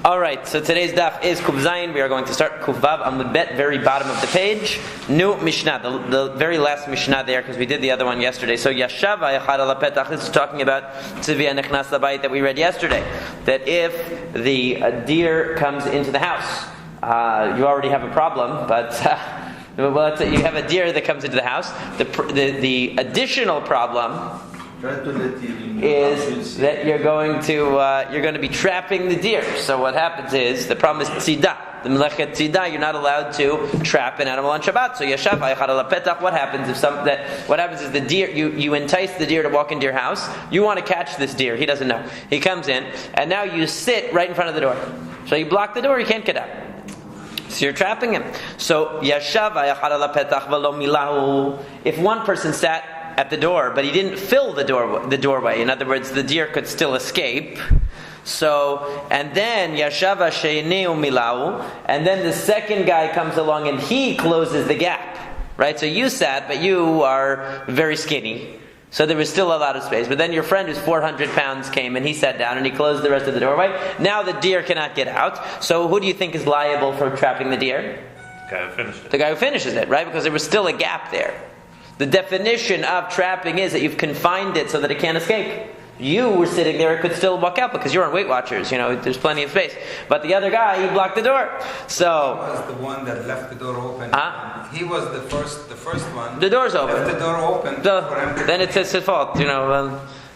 Alright, so today's daf is Kuv Zayin. We are going to start Kuv Vav on the very bottom of the page. New Mishnah, the very last Mishnah there, because we did the other one yesterday. So Yashav Ayachad Ala Petach, this is talking about Tzivia Nechnas Labayit that we read yesterday. That if the deer comes into the house, you already have a problem, but well, you have a deer that comes into the house. The additional problem is that you're going to be trapping the deer. So what happens is, the problem is tzida. The Masekhet tzida, you're not allowed to trap an animal on Shabbat. So yashav ayachad ala petach. What happens is the deer, you entice the deer to walk into your house. You want to catch this deer. He doesn't know. He comes in, and now you sit right in front of the door. So you block the door. He can't get out. So you're trapping him. So yashav ayachad ala petach v'lo milahu. If one person sat at the door, but he didn't fill the doorway. In other words, the deer could still escape. So, and then Yashava She'neu Milau, and then the second guy comes along and he closes the gap. Right? So you sat, but you are very skinny. So there was still a lot of space. But then your friend who's 400 pounds came and he sat down and he closed the rest of the doorway. Now the deer cannot get out. So who do you think is liable for trapping the deer? The guy who finished it. The guy who finishes it, right? Because there was still a gap there. The definition of trapping is that you've confined it so that it can't escape. You were sitting there, it could still walk out because you're on Weight Watchers, there's plenty of space. But the other guy, he blocked the door. So he was the one that left the door open. He was the first one. The door's open. Left the door open for him to then it's his fault,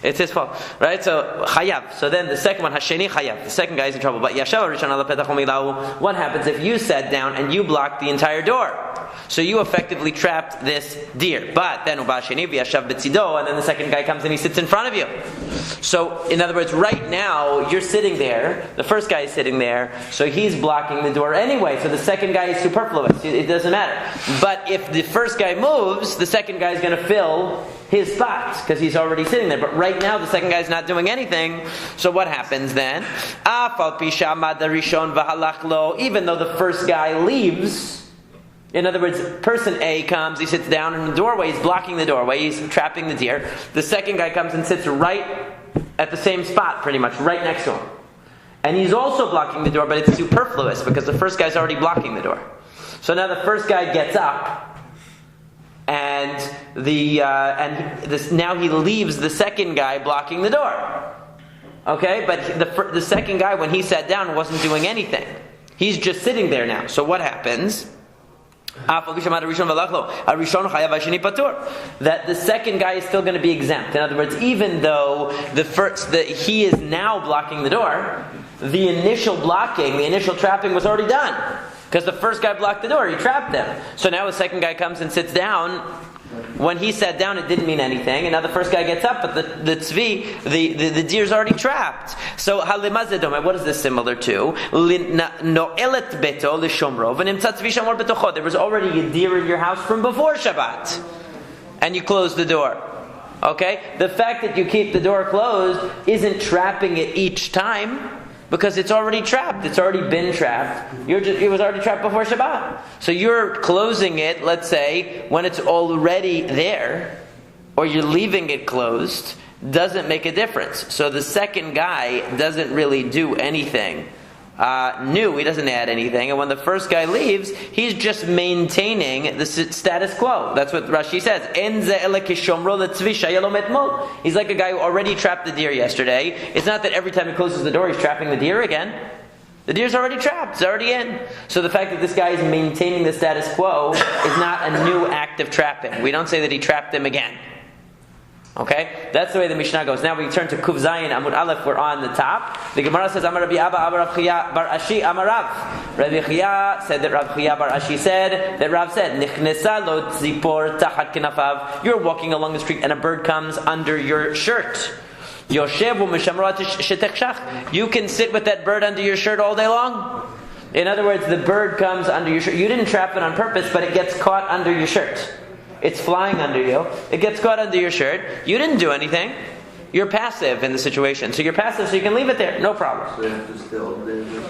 it's his fault, right? So chayav. So then the second one, hasheni chayav. The second guy is in trouble. But yashav rishon ala petach umilahu. What happens if you sat down and you blocked the entire door? So you effectively trapped this deer. But then uba sheni v'yashav betzido, and then the second guy comes and he sits in front of you. So in other words, right now you're sitting there. The first guy is sitting there, so he's blocking the door anyway. So the second guy is superfluous. It doesn't matter. But if the first guy moves, the second guy is going to fill his spots because he's already sitting there. But right now the second guy's not doing anything. So what happens then? Even though the first guy leaves, in other words, person A comes, he sits down in the doorway, he's blocking the doorway, he's trapping the deer. The second guy comes and sits right at the same spot, pretty much, right next to him. And he's also blocking the door, but it's superfluous because the first guy's already blocking the door. So now the first guy gets up, and now he leaves the second guy blocking the door. Okay, but the second guy, when he sat down, wasn't doing anything. He's just sitting there now. So what happens? That the second guy is still going to be exempt. In other words, even though he is now blocking the door, the initial trapping was already done. Because the first guy blocked the door, he trapped them. So now the second guy comes and sits down. When he sat down, it didn't mean anything. And now the first guy gets up, but the tzvi, the deer's already trapped. So what is this similar to? There was already a deer in your house from before Shabbat, and you closed the door. Okay? The fact that you keep the door closed isn't trapping it each time. Because it's already trapped. It's already been trapped. It was already trapped before Shabbat. So you're closing it, let's say, when it's already there, or you're leaving it closed, doesn't make a difference. So the second guy doesn't really do anything new. He doesn't add anything. And when the first guy leaves, he's just maintaining the status quo. That's what Rashi says. He's like a guy who already trapped the deer yesterday. It's not that every time he closes the door, he's trapping the deer again. The deer's already trapped. It's already in. So the fact that this guy is maintaining the status quo is not a new act of trapping. We don't say that he trapped him again. Okay? That's the way the Mishnah goes. Now we turn to Kuv Zayin Amud Aleph. We're on the top. The Gemara says, Amar Rabbi Abba, Amar Rav Chiya bar Ashi, Amar Rav. Rabbi Chiya said that Rav Chiya bar Ashi said that Rav said, Nichnesa lo tzipor tachat kenafav. You're walking along the street and a bird comes under your shirt. Yoshevu mishamrat shetechshach. You can sit with that bird under your shirt all day long. In other words, the bird comes under your shirt. You didn't trap it on purpose, but it gets caught under your shirt. It's flying under you. It gets caught under your shirt. You didn't do anything. You're passive in the situation. So you're passive, so you can leave it there. No problem. So you have to still leave it.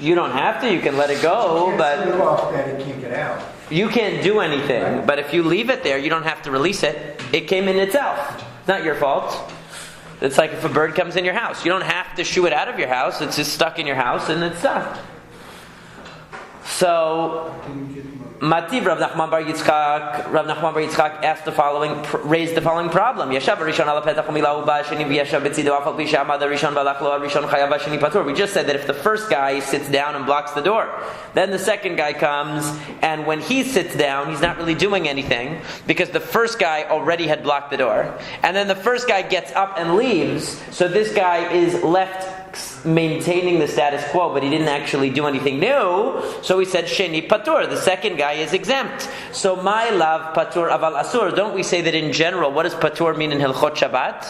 You don't have to. You can let it go, but can't get out. You can't do anything. But if you leave it there, you don't have to release it. It came in itself. It's not your fault. It's like if a bird comes in your house. You don't have to shoo it out of your house. It's just stuck in your house and it's stuck. So, Mativ Rav Nachman Bar Yitzchak asked the following, raised the following problem. Yashav Rishon ala petach umilahu ba'asheni v'yashav b'tzido afal pi she'amad Rishon balach lo Rishon chayav hasheni patur. We just said that if the first guy sits down and blocks the door, then the second guy comes, and when he sits down, he's not really doing anything because the first guy already had blocked the door. And then the first guy gets up and leaves, so this guy is left maintaining the status quo, but he didn't actually do anything new. So we said sheni patur. The second guy is exempt. So my love patur aval asur. Don't we say that in general? What does patur mean in Hilchot Shabbat?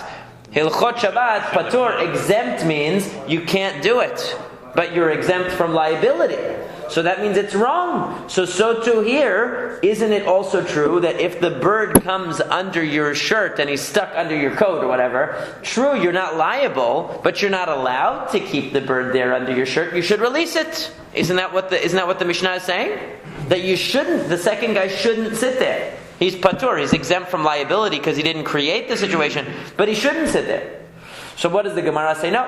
Hilchot Shabbat, patur, exempt means you can't do it, but you're exempt from liability. So that means it's wrong. So too here, isn't it also true that if the bird comes under your shirt and he's stuck under your coat or whatever, true, you're not liable, but you're not allowed to keep the bird there under your shirt. You should release it. Isn't that what the Mishnah is saying? That you shouldn't, the second guy shouldn't sit there. He's patur, he's exempt from liability because he didn't create the situation, but he shouldn't sit there. So what does the Gemara say? No.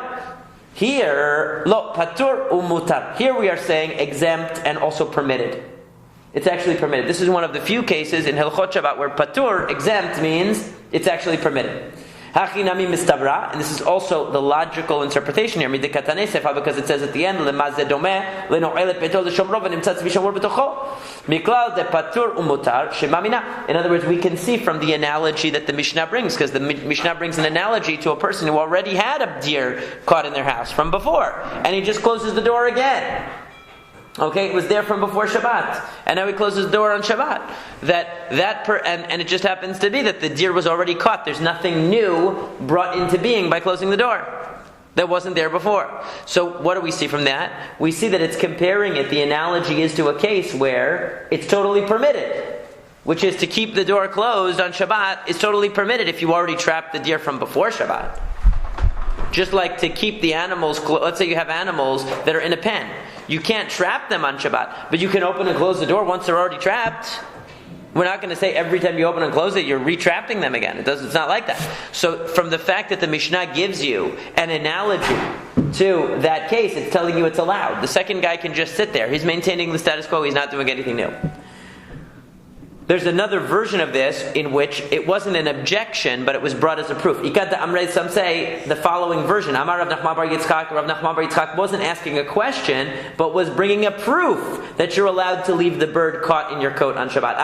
Here, lo patur umutar. Here we are saying exempt and also permitted. It's actually permitted. This is one of the few cases in Hilchot Shabbat where patur, exempt, means it's actually permitted. Hachinami mistabra, and this is also the logical interpretation here, midikatane sefa, because it says at the end, lemazeh domeh leno'elet beto l'shomro v'nimtzatz v'shomor b'tocho miklal de patur umutar shemamina. In other words, we can see from the analogy that the Mishnah brings, because the Mishnah brings an analogy to a person who already had a deer caught in their house from before, and he just closes the door again. Okay, it was there from before Shabbat, and now he closes the door on Shabbat. And it just happens to be that the deer was already caught. There's nothing new brought into being by closing the door that wasn't there before. So what do we see from that? We see that it's comparing it. The analogy is to a case where it's totally permitted, which is to keep the door closed on Shabbat is totally permitted if you already trapped the deer from before Shabbat. Just like to keep the animals, let's say you have animals that are in a pen. You can't trap them on Shabbat, but you can open and close the door once they're already trapped. We're not going to say every time you open and close it, you're retrapping them again. It's not like that. So from the fact that the Mishnah gives you an analogy to that case, it's telling you it's allowed. The second guy can just sit there. He's maintaining the status quo. He's not doing anything new. There's another version of this in which it wasn't an objection, but it was brought as a proof. Some say the following version. Amar Rav Nachman Bar Yitzchak. Rav Nachman Bar Yitzchak wasn't asking a question, but was bringing a proof that you're allowed to leave the bird caught in your coat on Shabbat.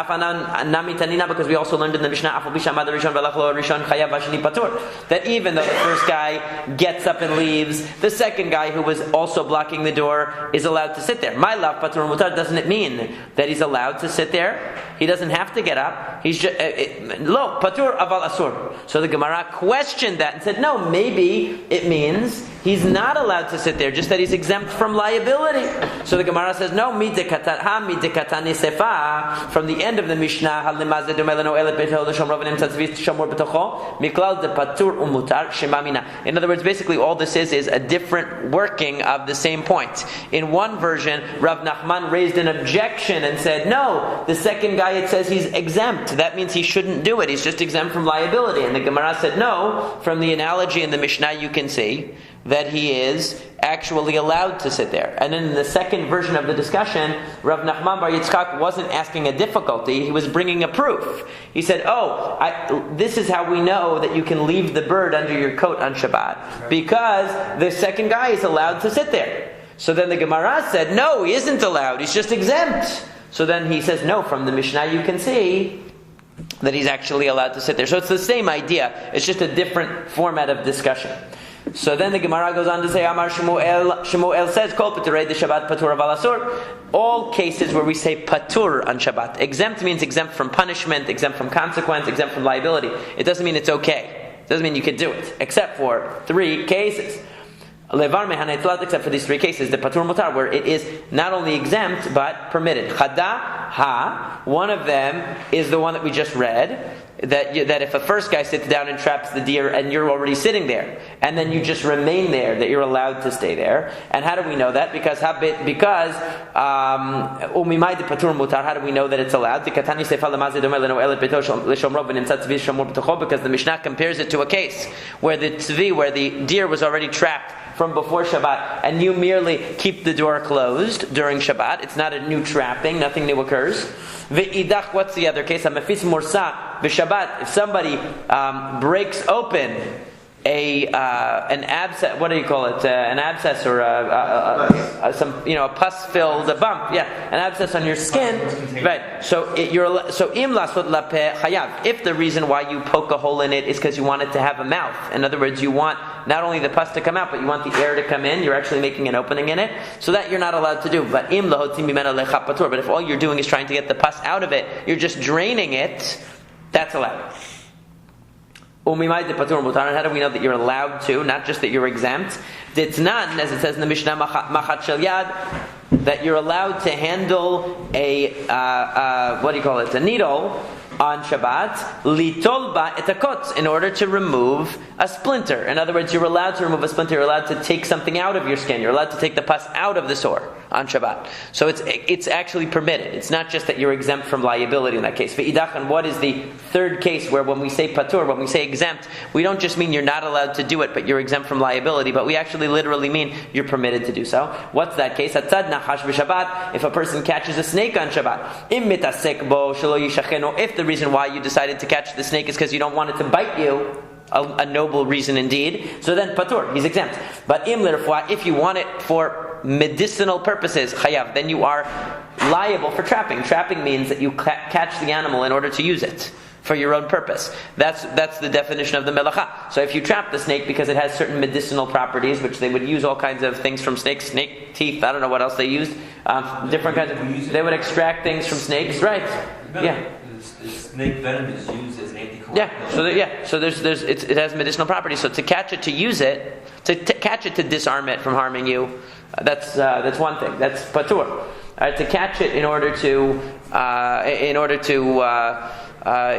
Because we also learned in the Mishnah that even though the first guy gets up and leaves, the second guy who was also blocking the door is allowed to sit there. My love patur mutar, doesn't it mean that he's allowed to sit there? He doesn't have to get up. He's just lo patur aval asur. So the Gemara questioned that and said, no, maybe it means he's not allowed to sit there, just that he's exempt from liability. So the Gemara says, no, midekatani sefa, from the end of the Mishnah, in other words, basically all this is a different working of the same point. In one version, Rav Nachman raised an objection and said, no, the second guy, it says he's exempt. That means he shouldn't do it. He's just exempt from liability. And the Gemara said, no, from the analogy in the Mishnah you can see that he is actually allowed to sit there. And then in the second version of the discussion, Rav Nachman Bar Yitzchak wasn't asking a difficulty, he was bringing a proof. He said, this is how we know that you can leave the bird under your coat on Shabbat, because the second guy is allowed to sit there. So then the Gemara said, no, he isn't allowed, he's just exempt. So then he says, no, from the Mishnah you can see that he's actually allowed to sit there. So it's the same idea, it's just a different format of discussion. So then the Gemara goes on to say, Amar Shmuel says, Kol paturei de Shabbat patur aval asur. All cases where we say patur on Shabbat. Exempt means exempt from punishment, exempt from consequence, exempt from liability. It doesn't mean it's okay. It doesn't mean you can do it. Except for 3 cases. Levar mehanetlat, except for these 3 cases, the patur mutar, where it is not only exempt, but permitted. Chada, One of them is the one that we just read, that if a first guy sits down and traps the deer and you're already sitting there, and then you just remain there, that you're allowed to stay there. And how do we know that? Because how do we know that it's allowed? Because the Mishnah compares it to a case where the deer was already trapped from before Shabbat, and you merely keep the door closed during Shabbat. It's not a new trapping, nothing new occurs. Ve'idach, what's the other case? Hamafis morsa v'Shabbat. If somebody breaks open an abscess, what do you call it? An abscess or a pus-filled bump. Yeah, an abscess on your skin. Right. So im lasot lapeh chayav. If the reason why you poke a hole in it is because you want it to have a mouth. In other words, you want not only the pus to come out, but you want the air to come in. You're actually making an opening in it. So that you're not allowed to do. But im lahotzim mimena lecha patur. But if all you're doing is trying to get the pus out of it, you're just draining it. That's allowed. How do we know that you're allowed to, not just that you're exempt? Ditnan, as it says in the Mishnah, machat shel yad, that you're allowed to handle a needle on Shabbat, litol ba et hakotz, in order to remove a splinter. In other words, you're allowed to remove a splinter. You're allowed to take something out of your skin. You're allowed to take the pus out of the sore on Shabbat. So it's actually permitted. It's not just that you're exempt from liability in that case. Ve'idach, and what is the third case where when we say patur, when we say exempt, we don't just mean you're not allowed to do it, but you're exempt from liability, but we actually literally mean you're permitted to do so. What's that case? Hatzad nachash b'Shabbat, if a person catches a snake on Shabbat. Im mitasek bo shelo yishachenu, if the reason why you decided to catch the snake is because you don't want it to bite you, a noble reason indeed, so then patur, he's exempt. But im l'refua, if you want it for medicinal purposes, chayav, then you are liable for trapping. Trapping means that you catch the animal in order to use it for your own purpose. That's the definition of the melacha. So if you trap the snake because it has certain medicinal properties, which they would use all kinds of things from snakes, snake teeth, I don't know what else they used, different kinds of, they would extract things from snakes, right? Yeah. Snake venom is used as anticoagulant. Yeah. So there's it has medicinal properties. So to catch it, to use it, to catch it to disarm it from harming you, that's one thing. That's patur. To catch it in order to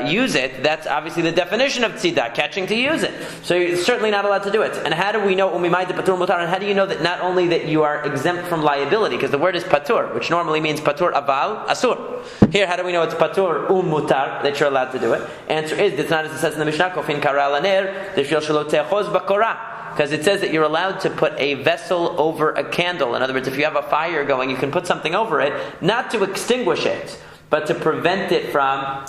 use it, that's obviously the definition of tzidah, catching to use it. So you're certainly not allowed to do it. And how do we know and how do you know that not only that you are exempt from liability, because the word is patur, which normally means patur aval asur. Here, how do we know it's patur mutar, that you're allowed to do it? Answer is, it's not as it says in the Mishnah, kofin kara laner, because it says that you're allowed to put a vessel over a candle. In other words, if you have a fire going, you can put something over it, not to extinguish it, but to prevent it from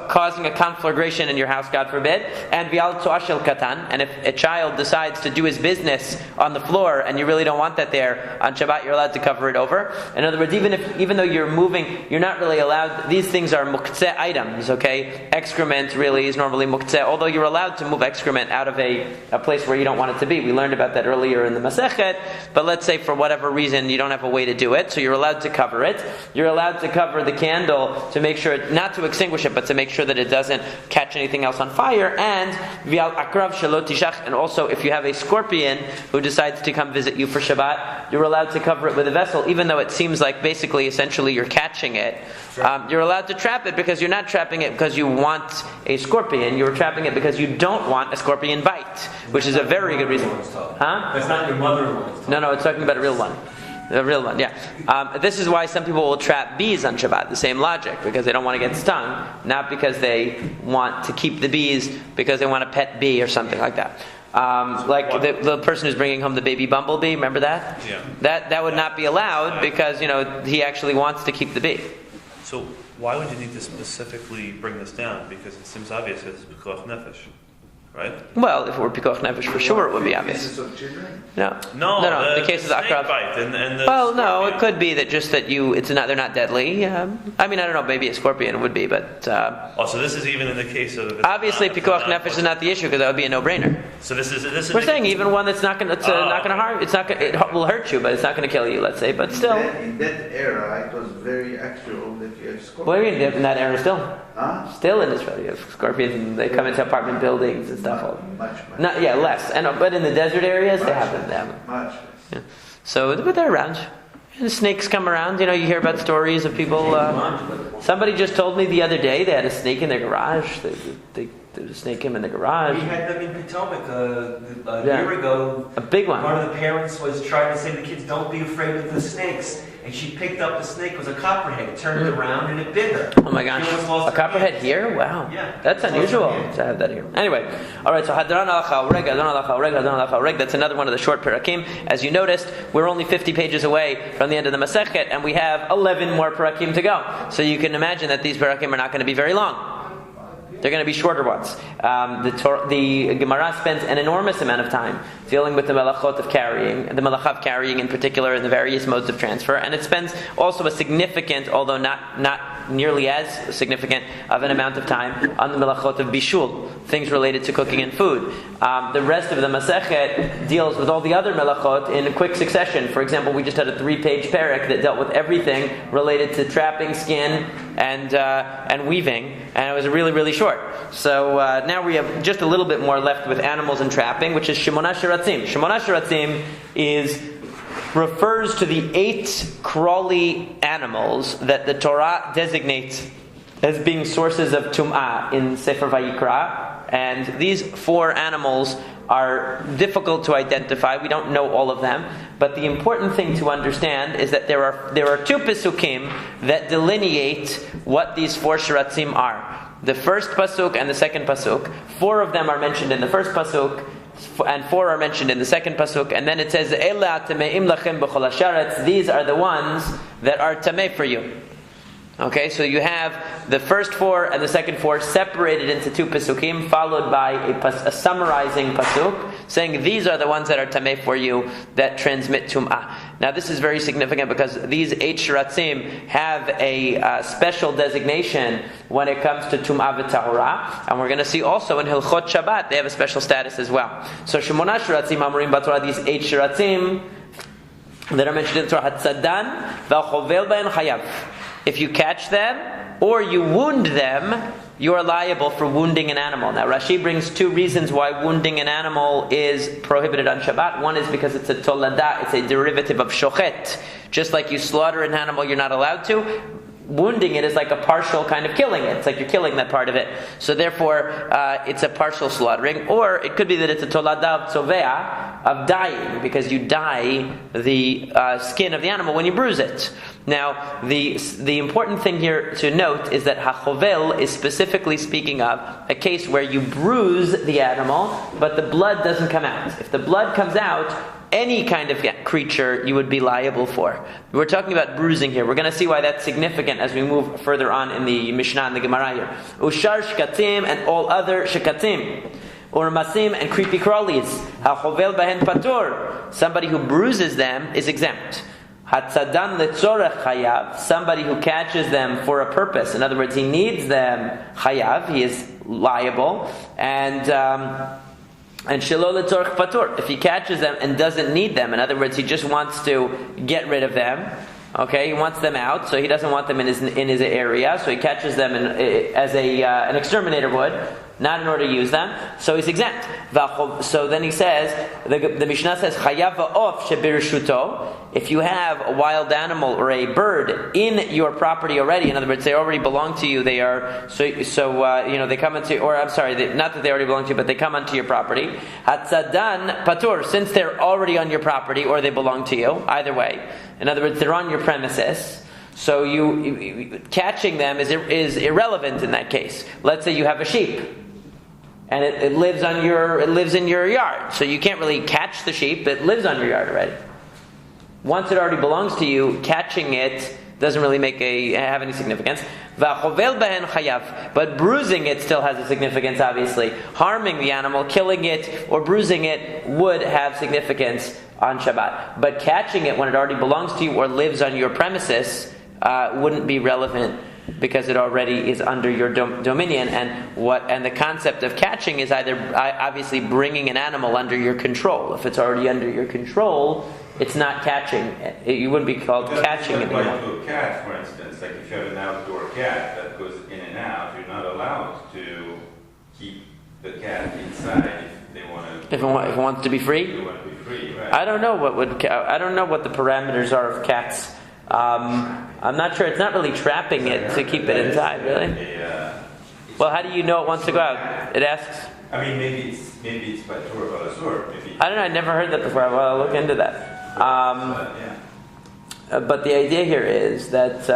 causing a conflagration in your house, God forbid. And vial toashel katan. And if a child decides to do his business on the floor and you really don't want that there on Shabbat, you're allowed to cover it over. In other words, even though you're moving, you're not really allowed. These things are muktzeh items. Okay, excrement really is normally muktzeh. Although you're allowed to move excrement out of a place where you don't want it to be. We learned about that earlier in the Masekhet. But let's say for whatever reason you don't have a way to do it, so you're allowed to cover it. You're allowed to cover the candle to make sure, not to extinguish it, but to make sure that it doesn't catch anything else on fire. And vial akrav shelo tishach, and also if you have a scorpion who decides to come visit you for Shabbat, you're allowed to cover it with a vessel, even though it seems like basically, essentially, you're catching it. You're allowed to trap it because you're not trapping it because you want a scorpion. You're trapping it because you don't want a scorpion bite, which is a very good reason. Huh? That's not your mother-in-law. No, it's talking about a real one. The real one, yeah. This is why some people will trap bees on Shabbat, the same logic, because they don't want to get stung, not because they want to keep the bees, because they want a pet bee or something like that. Like the person who's bringing home the baby bumblebee, remember that? Yeah. That would not be allowed because, he actually wants to keep the bee. So why would you need to specifically bring this down? Because it seems obvious it's pikuach nefesh, right? Well, if it were pikuach nefesh, for sure it would be obvious. No. The case of the akrav. Bite and the well, no, scorpion. it could be that just that they're not deadly. I mean, I don't know, maybe a scorpion would be, but. So this is even in the case of. Obviously, pikuach nefesh is not the issue because that would be a no-brainer. So this is. We're saying even one that's not going to harm. It will hurt you, but it's not going to kill you. Let's say, but still. In that era, it was very actual that you have scorpions. What do you mean in that era still? Huh? Still in Israel, you have scorpions, and they come into apartment buildings and stuff. Much. Less. But in the desert areas, they have them. Much less. Yeah. So, but they're around. And snakes come around. You hear about stories of people. Somebody just told me the other day they had a snake in their garage. There's a snake in the garage. We had them in Potomac a year ago. A big one. One of the parents was trying to say to the kids, don't be afraid of the snakes. And she picked up the snake, it was a copperhead, turned it around, and it bit her. Oh my gosh. A copperhead here? Wow. Yeah. That's unusual to have that here. Anyway, alright, so Hadran al-Chawreg, that's another one of the short parakim. As you noticed, we're only 50 pages away from the end of the Masechet, and we have 11 more parakim to go. So you can imagine that these parakim are not going to be very long. They're going to be shorter ones. The Gemara spends an enormous amount of time dealing with the melachot of carrying, the melachah of carrying in particular, and the various modes of transfer. And it spends also a significant, although not nearly as significant, of an amount of time on the melachot of bishul, things related to cooking and food. The rest of the Masechet deals with all the other melachot in a quick succession. For example, we just had a 3-page parak that dealt with everything related to trapping skin and weaving, and it was really, really short. So now we have just a little bit more left with animals and trapping, which is Shemona Shiratzim. Shemona Shiratzim refers to the 8 crawly animals that the Torah designates as being sources of Tum'ah in Sefer Vayikra. And these 4 animals are difficult to identify. We don't know all of them. But the important thing to understand is that there are 2 Pesukim that delineate what these 4 Shiratzim are. The first pasuk and the second pasuk. 4 of them are mentioned in the first pasuk, and 4 are mentioned in the second pasuk. And then it says, "Ela tameim lachem b'chol hasharetz." These are the ones that are tameh for you. Okay, so you have the first 4 and the second 4 separated into 2 pasukim, followed by a summarizing pasuk, saying these are the ones that are tameh for you, that transmit tum'ah. Now this is very significant because these 8 shiratzim have a special designation when it comes to tum'ah v'tahura, and we're going to see also in Hilchot Shabbat they have a special status as well. So Shemona shiratzim amurim b'Torah, these 8 shiratzim that are mentioned in the Torah, Hatzadan v'chovel b'en chayav. If you catch them or you wound them, you are liable for wounding an animal. Now Rashi brings 2 reasons why wounding an animal is prohibited on Shabbat. One is because it's a tolada, it's a derivative of shochet. Just like you slaughter an animal, you're not allowed to. Wounding it is like a partial kind of killing it. It's like you're killing that part of it. So therefore, it's a partial slaughtering. Or it could be that it's a tolada of tzovea, of dying, because you dye the skin of the animal when you bruise it. Now, the important thing here to note is that hachovel is specifically speaking of a case where you bruise the animal, but the blood doesn't come out. If the blood comes out, any kind of creature you would be liable for. We're talking about bruising here. We're going to see why that's significant as we move further on in the Mishnah and the Gemara here. Ushar shkatim and all other shkatim. Or masim and creepy crawlies. Hachovel bahen patur. Somebody who bruises them is exempt. Hatzadan letzorech chayav. Somebody who catches them for a purpose. In other words, he needs them chayav. He is liable. And shelo letzorech patur. If he catches them and doesn't need them, in other words, he just wants to get rid of them. Okay, he wants them out, so he doesn't want them in his area. So he catches them as an exterminator would, not in order to use them. So he's exempt. So then he says, the Mishnah says, Chayav va'of shebirshuto. If you have a wild animal or a bird in your property already, in other words, they already belong to you. They are they come into, or I'm sorry, not that they already belong to you, but they come onto your property. Hatzadan patur, since they're already on your property or they belong to you, either way. In other words, they're on your premises. So you catching them is irrelevant in that case. Let's say you have a sheep, and it lives in your yard. So you can't really catch the sheep; it lives on your yard already. Once it already belongs to you, catching it doesn't really have any significance. But bruising it still has a significance, obviously. Harming the animal, killing it, or bruising it would have significance on Shabbat. But catching it when it already belongs to you or lives on your premises wouldn't be relevant, because it already is under your dominion. And the concept of catching is either obviously bringing an animal under your control. If it's already under your control, it's not catching. You wouldn't be called catching it anymore. Like to a cat, for instance, like if you have an outdoor cat that goes in and out, you're not allowed to keep the cat inside if they want to. If it wants to be free? They want to be free. free, right? I don't know what the parameters are of cats. I'm not sure. It's not really trapping it to keep it inside, really. Well, how do you know it wants to go out? It asks. I mean, maybe it's by Torah Balasur. I don't know. I never heard that before. Well, I'll look into that. But the idea here is that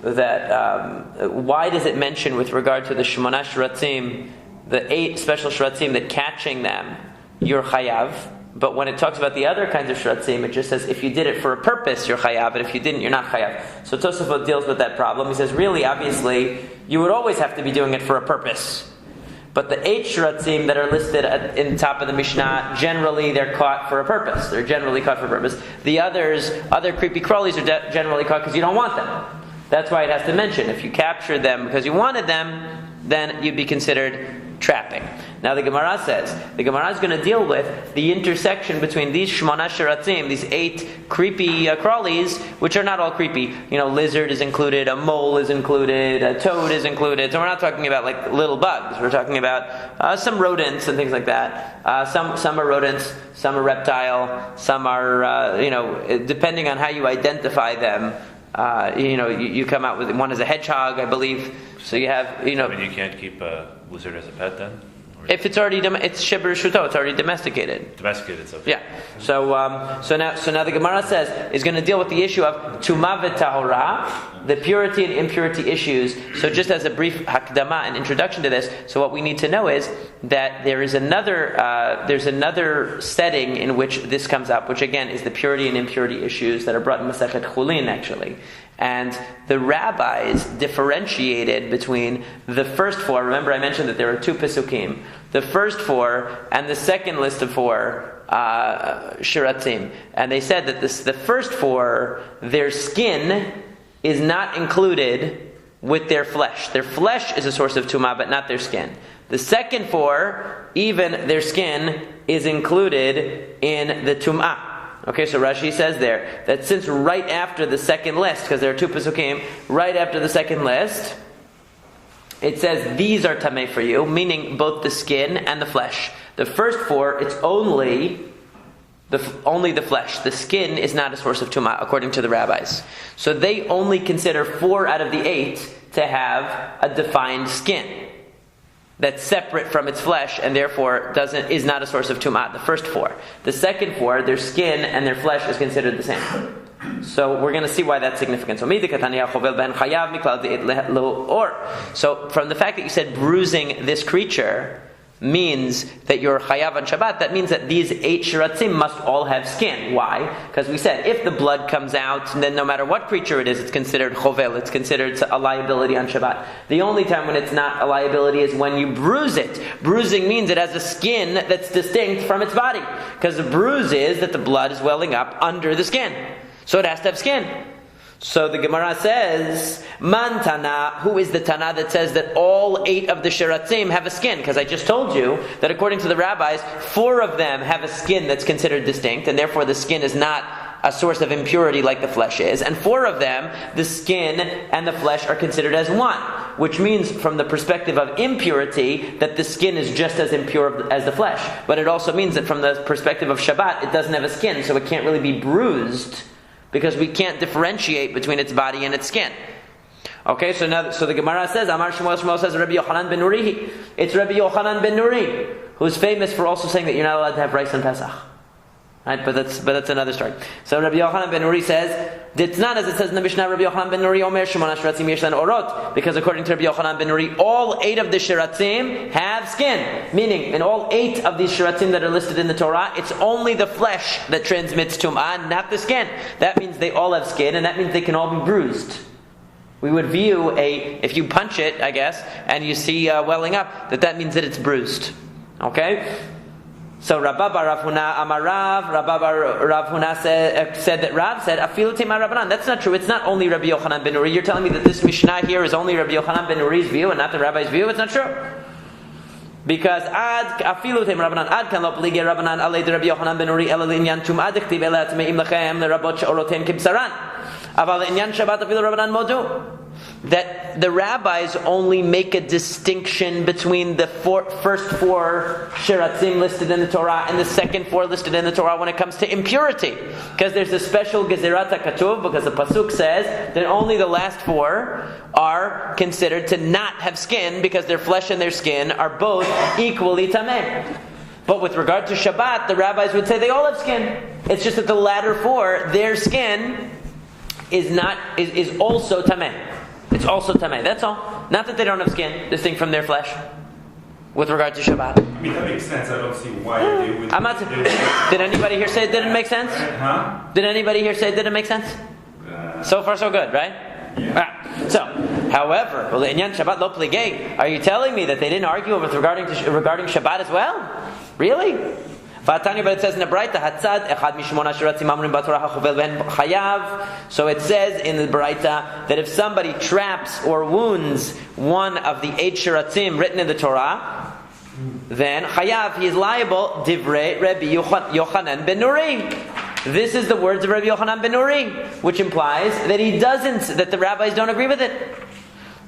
why does it mention with regard to the Shemona Shratzim, the 8 special Shratzim, that catching them you're chayav? But when it talks about the other kinds of shratzim, it just says if you did it for a purpose, you're chayav, and if you didn't, you're not chayav. So Tosafot deals with that problem. He says, really, obviously, you would always have to be doing it for a purpose. But the 8 shratzim that are listed in the top of the Mishnah, generally they're caught for a purpose. They're generally caught for a purpose. The other creepy crawlies are generally caught because you don't want them. That's why it has to mention. If you captured them because you wanted them, then you'd be considered trapping. Now the Gemara says, the Gemara is going to deal with the intersection between these Shemona Sheratzim, these 8 creepy crawlies, which are not all creepy. Lizard is included, a mole is included, a toad is included. So we're not talking about like little bugs. We're talking about some rodents and things like that. Some are rodents, some are reptile, some are, depending on how you identify them, you come out with one as a hedgehog, I believe. So you have, I mean, you can't keep a lizard as a pet then? If it's already it's shibur shuto, it's already domesticated. Domesticated, so yeah. So now the Gemara says is going to deal with the issue of tumah v'tahora, the purity and impurity issues. So just as a brief hakdama, an introduction to this. So what we need to know is that there's another setting in which this comes up, which again is the purity and impurity issues that are brought in Masekhet Chulin actually. And the rabbis differentiated between the first 4. Remember, I mentioned that there are 2 Pesukim. The first 4 and the second list of 4 Shiratzim. And they said that the first 4, their skin is not included with their flesh. Their flesh is a source of tumah, but not their skin. The second 4, even their skin is included in the tumah. Okay, so Rashi says there that since right after the second list, because there are 2 Pesukim, right after the second list, it says these are tameh for you, meaning both the skin and the flesh. The first 4, it's only the flesh. The skin is not a source of tumah, according to the rabbis. So they only consider 4 out of the 8 to have a defined skin that's separate from its flesh and therefore is not a source of tumah. The first 4. The second 4, their skin and their flesh is considered the same. So we're going to see why that's significant. So from the fact that you said bruising this creature means that you're chayav on Shabbat, that means that these 8 shiratzim must all have skin. Why? Because we said if the blood comes out, then no matter what creature it is, it's considered chovel, it's considered a liability on Shabbat. The only time when it's not a liability is when you bruise it. Bruising means it has a skin that's distinct from its body. Because the bruise is that the blood is welling up under the skin. So it has to have skin. So the Gemara says, Man Tana, who is the Tana that says that all 8 of the Shiratzim have a skin? Because I just told you that according to the rabbis, 4 of them have a skin that's considered distinct, and therefore the skin is not a source of impurity like the flesh is. And 4 of them, the skin and the flesh are considered as one. Which means, from the perspective of impurity, that the skin is just as impure as the flesh. But it also means that from the perspective of Shabbat, it doesn't have a skin, so it can't really be bruised, because we can't differentiate between its body and its skin. Okay, so the Gemara says, Amar Shmuel says, Rabbi Yochanan ben Nuri. It's Rabbi Yochanan ben Nuri, who's famous for also saying that you're not allowed to have rice on Pesach. Right, but that's another story. So Rabbi Yochanan ben Nuri says, Ditznan, as it says in the Mishnah, Rabbi Yochanan ben Nuri Omer Shemona Shiratzim Yeshlan Orot, because according to Rabbi Yochanan ben Nuri, all 8 of the Shiratzim have skin. Meaning, in all 8 of these Shiratzim that are listed in the Torah, it's only the flesh that transmits tum'ah, not the skin. That means they all have skin, and that means they can all be bruised. We would view if you punch it, I guess, and you see welling up, that means that it's bruised. Okay? So Rabba bar Rav Huna Amarav, Rabba bar Rav Huna said that Rav said, Afilu Tema Rabbanan. That's not true. It's not only Rabbi Yochanan ben Nuri. You're telling me that this Mishnah here is only Rabbi Yochanan ben Nuri's view and not the rabbi's view? It's not true. Because Afilu Tema Rabbanan, Ad kan lo pligi Rabbanan alei de Rabbi Yochanan ben Nuri ela linyan tum'ah dechtiv ela atmeim lechem lerabot she'orotem kibsaran. Aval inyan Shabbat afilu Rabbanan modu. That the rabbis only make a distinction between the first four shiratzim listed in the Torah and the second four listed in the Torah when it comes to impurity. Because there's a special gezerat hakatuv, because the pasuk says that only the last four are considered to not have skin, because their flesh and their skin are both equally tameh. But with regard to Shabbat, the rabbis would say they all have skin. It's just that the latter four, their skin is also tameh. It's also tameh. That's all. Not that they don't have skin, distinct from their flesh. With regard to Shabbat. I mean, that makes sense. I don't see why they would. Did anybody here say it didn't make sense? Huh? Did anybody here say it didn't make sense? So far, so good, right? Yeah. So, however, are you telling me that they didn't argue regarding Shabbat as well? Really? But it says in the Braita, so it says in the Braita that if somebody traps or wounds one of the 8 shiratzim written in the Torah, then chayav, he is liable. Divrei Rabbi Yochanan ben Nuri. This is the words of Rabbi Yochanan ben Nuri, which implies that the rabbis don't agree with it.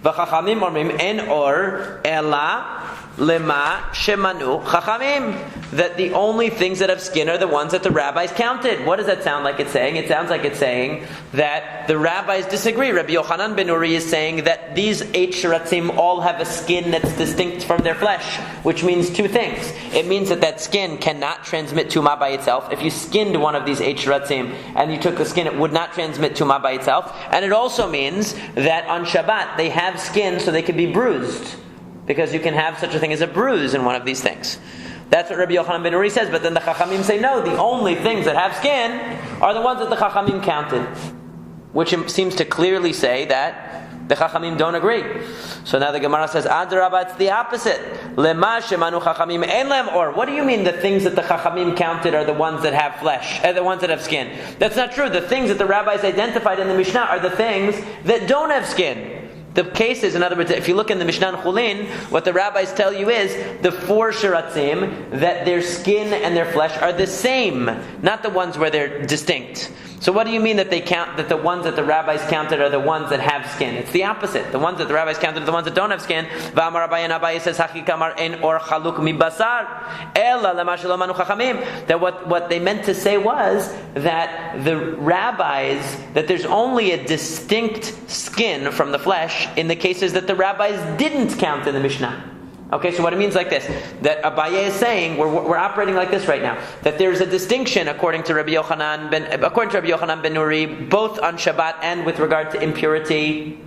V'chachamim ormim en or ela lema shemanu chachamim. That the only things that have skin are the ones that the rabbis counted. What does that sound like it's saying? It sounds like it's saying that the rabbis disagree. Rabbi Yochanan ben Nuri is saying that these 8 shiratzim all have a skin that's distinct from their flesh, which means 2 things. It means that skin cannot transmit tumah by itself. If you skinned one of these 8 shiratzim and you took the skin, it would not transmit tumah by itself. And it also means that on Shabbat they have skin so they can be bruised, because you can have such a thing as a bruise in one of these things. That's what Rabbi Yochanan ben Nuri says, but then the Chachamim say no, the only things that have skin are the ones that the Chachamim counted, which seems to clearly say that the Chachamim don't agree. So now the Gemara says, Adrabah, it's the opposite. Lema shemanu Chachamim ein lem, or what do you mean the things that the Chachamim counted are the ones that have flesh, the ones that have skin? That's not true. The things that the rabbis identified in the Mishnah are the things that don't have skin. The cases, in other words, if you look in the Mishnah and Chulin, what the rabbis tell you is the 4 shiratzim, that their skin and their flesh are the same, not the ones where they're distinct. So what do you mean that they count, that the ones that the rabbis counted are the ones that have skin? It's the opposite. The ones that the rabbis counted are the ones that don't have skin. V'amar Abaye, and Abaye says, Hachikamar en or chaluk mi basar, ela lema shelo manu chachamim. That what they meant to say was that the rabbis, that there's only a distinct skin from the flesh in the cases that the rabbis didn't count in the Mishnah. Okay, so what it means like this, that Abaye is saying, we're operating like this right now, that there's a distinction according to Rabbi Yochanan ben Nuri, both on Shabbat and with regard to impurity.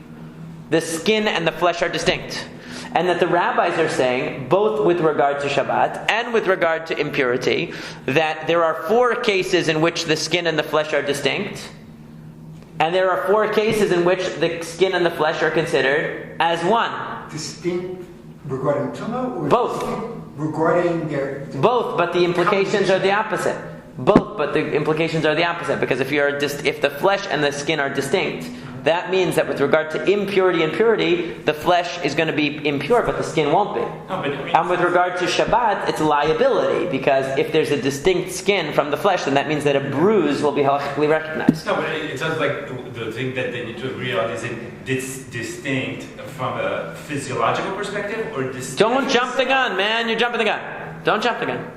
The skin and the flesh are distinct. And that the rabbis are saying, both with regard to Shabbat and with regard to impurity, that there are 4 cases in which the skin and the flesh are distinct, and there are 4 cases in which the skin and the flesh are considered as one. Distinct regarding tumah, or both regarding their both, but the implications are the opposite. Both, but the implications are the opposite, because if the flesh and the skin are distinct, that means that with regard to impurity and purity, the flesh is going to be impure, but the skin won't be. And with regard to Shabbat, it's liability, because if there's a distinct skin from the flesh, then that means that a bruise will be halachically recognized. No, but it sounds like the thing that they need to agree on is it's distinct from a physiological perspective, or distinct. Don't jump the gun, man. You're jumping the gun. Don't jump the gun.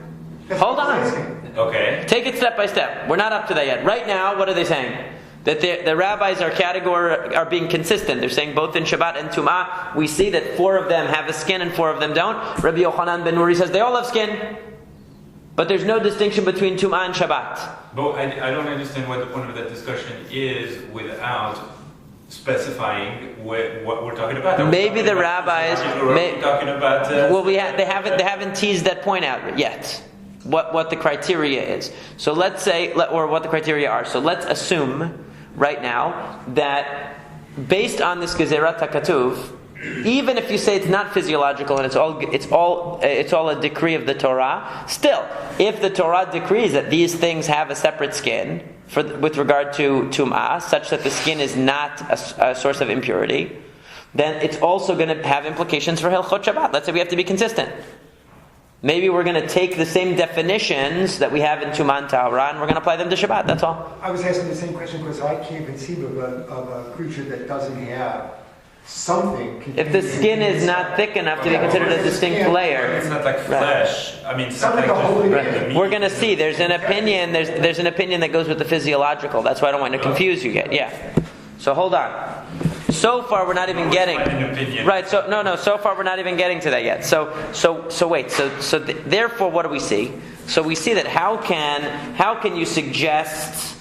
Hold on. Okay. Take it step by step. We're not up to that yet. Right now, what are they saying? That the rabbis are being consistent. They're saying both in Shabbat and Tum'ah, we see that 4 of them have a skin and 4 of them don't. Rabbi Yochanan ben Nuri says they all have skin, but there's no distinction between Tum'ah and Shabbat. But I don't understand what the point of that discussion is without specifying what we're talking about. Maybe the rabbis talking about. They haven't teased that point out yet. What the criteria is. So let's say, or what the criteria are. So let's assume right now that based on this gezerat hakatuv, even if you say it's not physiological and it's all a decree of the Torah, still, if the Torah decrees that these things have a separate skin with regard to tum'ah, such that the skin is not a source of impurity, then it's also going to have implications for Hilchot Shabbat. Let's say we have to be consistent. Maybe we're going to take the same definitions that we have in Tumah and Tahara, and we're going to apply them to Shabbat. That's all. I was asking the same question because I can't conceive of a creature that doesn't have something. If the skin is not thick enough to be considered a distinct layer, It's not like flesh. I mean, it's not Something like to hold it just in. the meat. we're going to see. There's an opinion. There's an opinion that goes with the physiological. That's why I don't want to confuse you yet. Yeah. So hold on. So far, we're not even getting. An opinion. Right. So no. So far, we're not even getting to that yet. So wait. Therefore, what do we see? So we see that how can you suggest?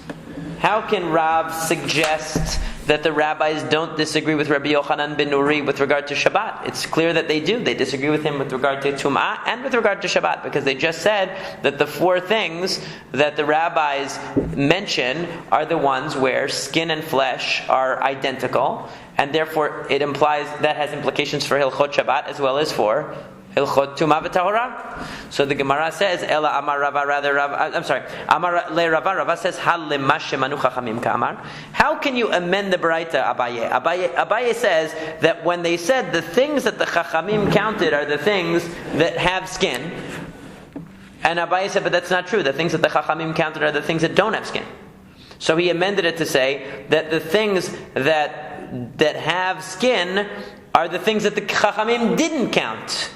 How can Rav suggest that the rabbis don't disagree with Rabbi Yochanan ben Nuri with regard to Shabbat? It's clear that they do. They disagree with him with regard to Tum'ah and with regard to Shabbat, because they just said that the four things that the rabbis mention are the ones where skin and flesh are identical, and therefore it implies that has implications for Hilchot Shabbat as well as for Hilchot Tumah v'Tahora. So the Gemara says, Ela Amar Rava, rather Rava. I'm sorry, Amar Le Rava. Rava says, Hal lemashe manu chachamim ka'amar. How can you amend the Baraita, Abaye? Abaye says that when they said the things that the chachamim counted are the things that have skin, and Abaye said, but that's not true. The things that the chachamim counted are the things that don't have skin. So he amended it to say that the things that have skin are the things that the chachamim didn't count.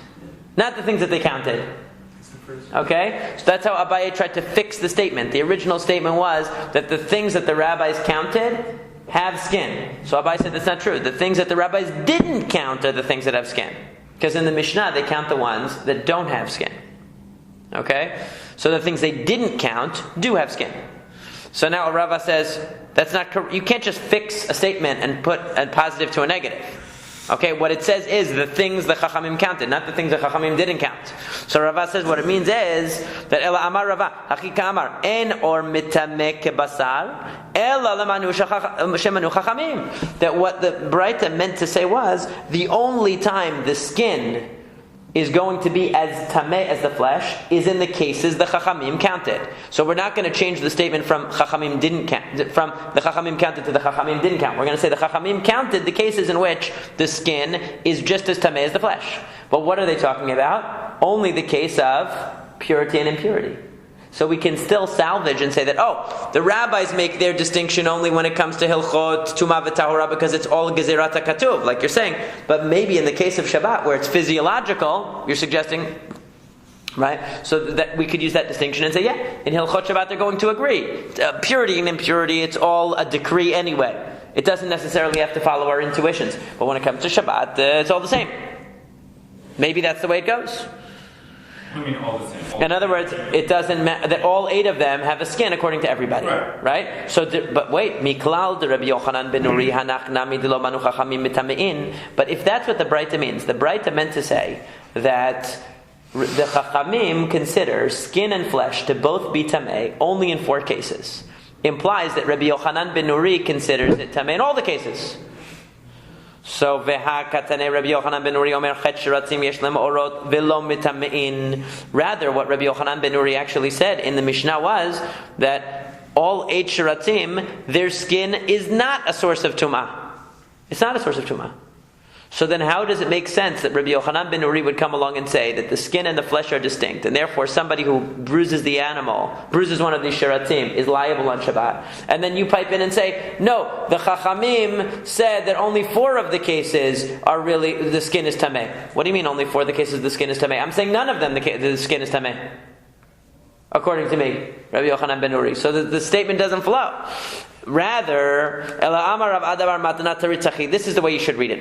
Not the things that they counted. Okay? So that's how Abaye tried to fix the statement. The original statement was that the things that the rabbis counted have skin. So Abaye said that's not true. The things that the rabbis didn't count are the things that have skin. Because in the Mishnah, they count the ones that don't have skin. Okay? So the things they didn't count do have skin. So now Rava says, that's not correct. You can't just fix a statement and put a positive to a negative. Okay, what it says is the things the Chachamim counted, not the things the Chachamim didn't count. So Rava says what it means is that Ela Amar Rava, Hakika Amar, En or mitameh kebasar, Ela lemanu shemanu Chachamim. That what the Braita meant to say was the only time the skin is going to be as tameh as the flesh is in the cases the Chachamim counted. So we're not going to change the statement from Chachamim didn't count, from the Chachamim counted to the Chachamim didn't count. We're going to say the Chachamim counted the cases in which the skin is just as tameh as the flesh. But what are they talking about? Only the case of purity and impurity. So we can still salvage and say that, the rabbis make their distinction only when it comes to Hilchot, Tumah v'Tahora, because it's all Gezerat HaKatuv, like you're saying. But maybe in the case of Shabbat, where it's physiological, you're suggesting, right? So that we could use that distinction and say, in Hilchot Shabbat they're going to agree. Purity and impurity, it's all a decree anyway. It doesn't necessarily have to follow our intuitions. But when it comes to Shabbat, it's all the same. Maybe that's the way it goes. I mean, all the same. In other words, it doesn't matter that all 8 of them have a skin according to everybody, right? So, but wait, Miklal de Rabbi Yochanan ben Nuri hanach nami de lo manu chachamim mitamein. But if that's what the Braita means, the Braita meant to say that the chachamim consider skin and flesh to both be tamei only in 4 cases. Implies that Rabbi Yochanan ben Nuri considers it tamei in all the cases. So veha katane Rabbi Yochanan ben Nuri omer chet shiratzim yesh lem orot velo mitamein. Rather, what Rabbi Yochanan ben Nuri actually said in the Mishnah was that all 8 shiratzim, their skin is not a source of tumah. It's not a source of tumah. So then how does it make sense that Rabbi Yochanan ben Nuri would come along and say that the skin and the flesh are distinct, and therefore somebody who bruises the animal, bruises one of these shiratzim, is liable on Shabbat? And then you pipe in and say, no, the Chachamim said that only 4 of the cases are really, the skin is tameh. What do you mean only 4 of the cases the skin is tameh? I'm saying none of them the skin is tameh. According to me, Rabbi Yochanan ben Nuri. So the statement doesn't flow. Rather, this is the way you should read it.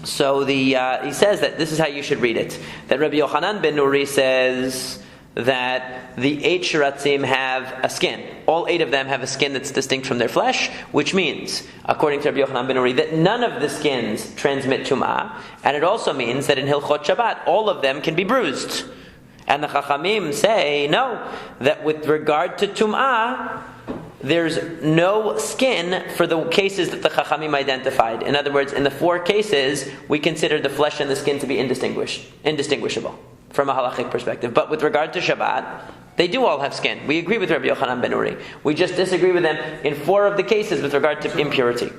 So he says that this is how you should read it. That Rabbi Yochanan ben Nuri says that the 8 shiratzim have a skin. All 8 of them have a skin that's distinct from their flesh, which means, according to Rabbi Yochanan ben Nuri, that none of the skins transmit tumah, and it also means that in Hilchot Shabbat, all of them can be bruised. And the Chachamim say, no, that with regard to tumah, there's no skin for the cases that the Chachamim identified. In other words, in the 4 cases, we consider the flesh and the skin to be indistinguishable from a halachic perspective. But with regard to Shabbat, they do all have skin. We agree with Rabbi Yochanan ben Nuri. We just disagree with them in 4 of the cases with regard to impurity.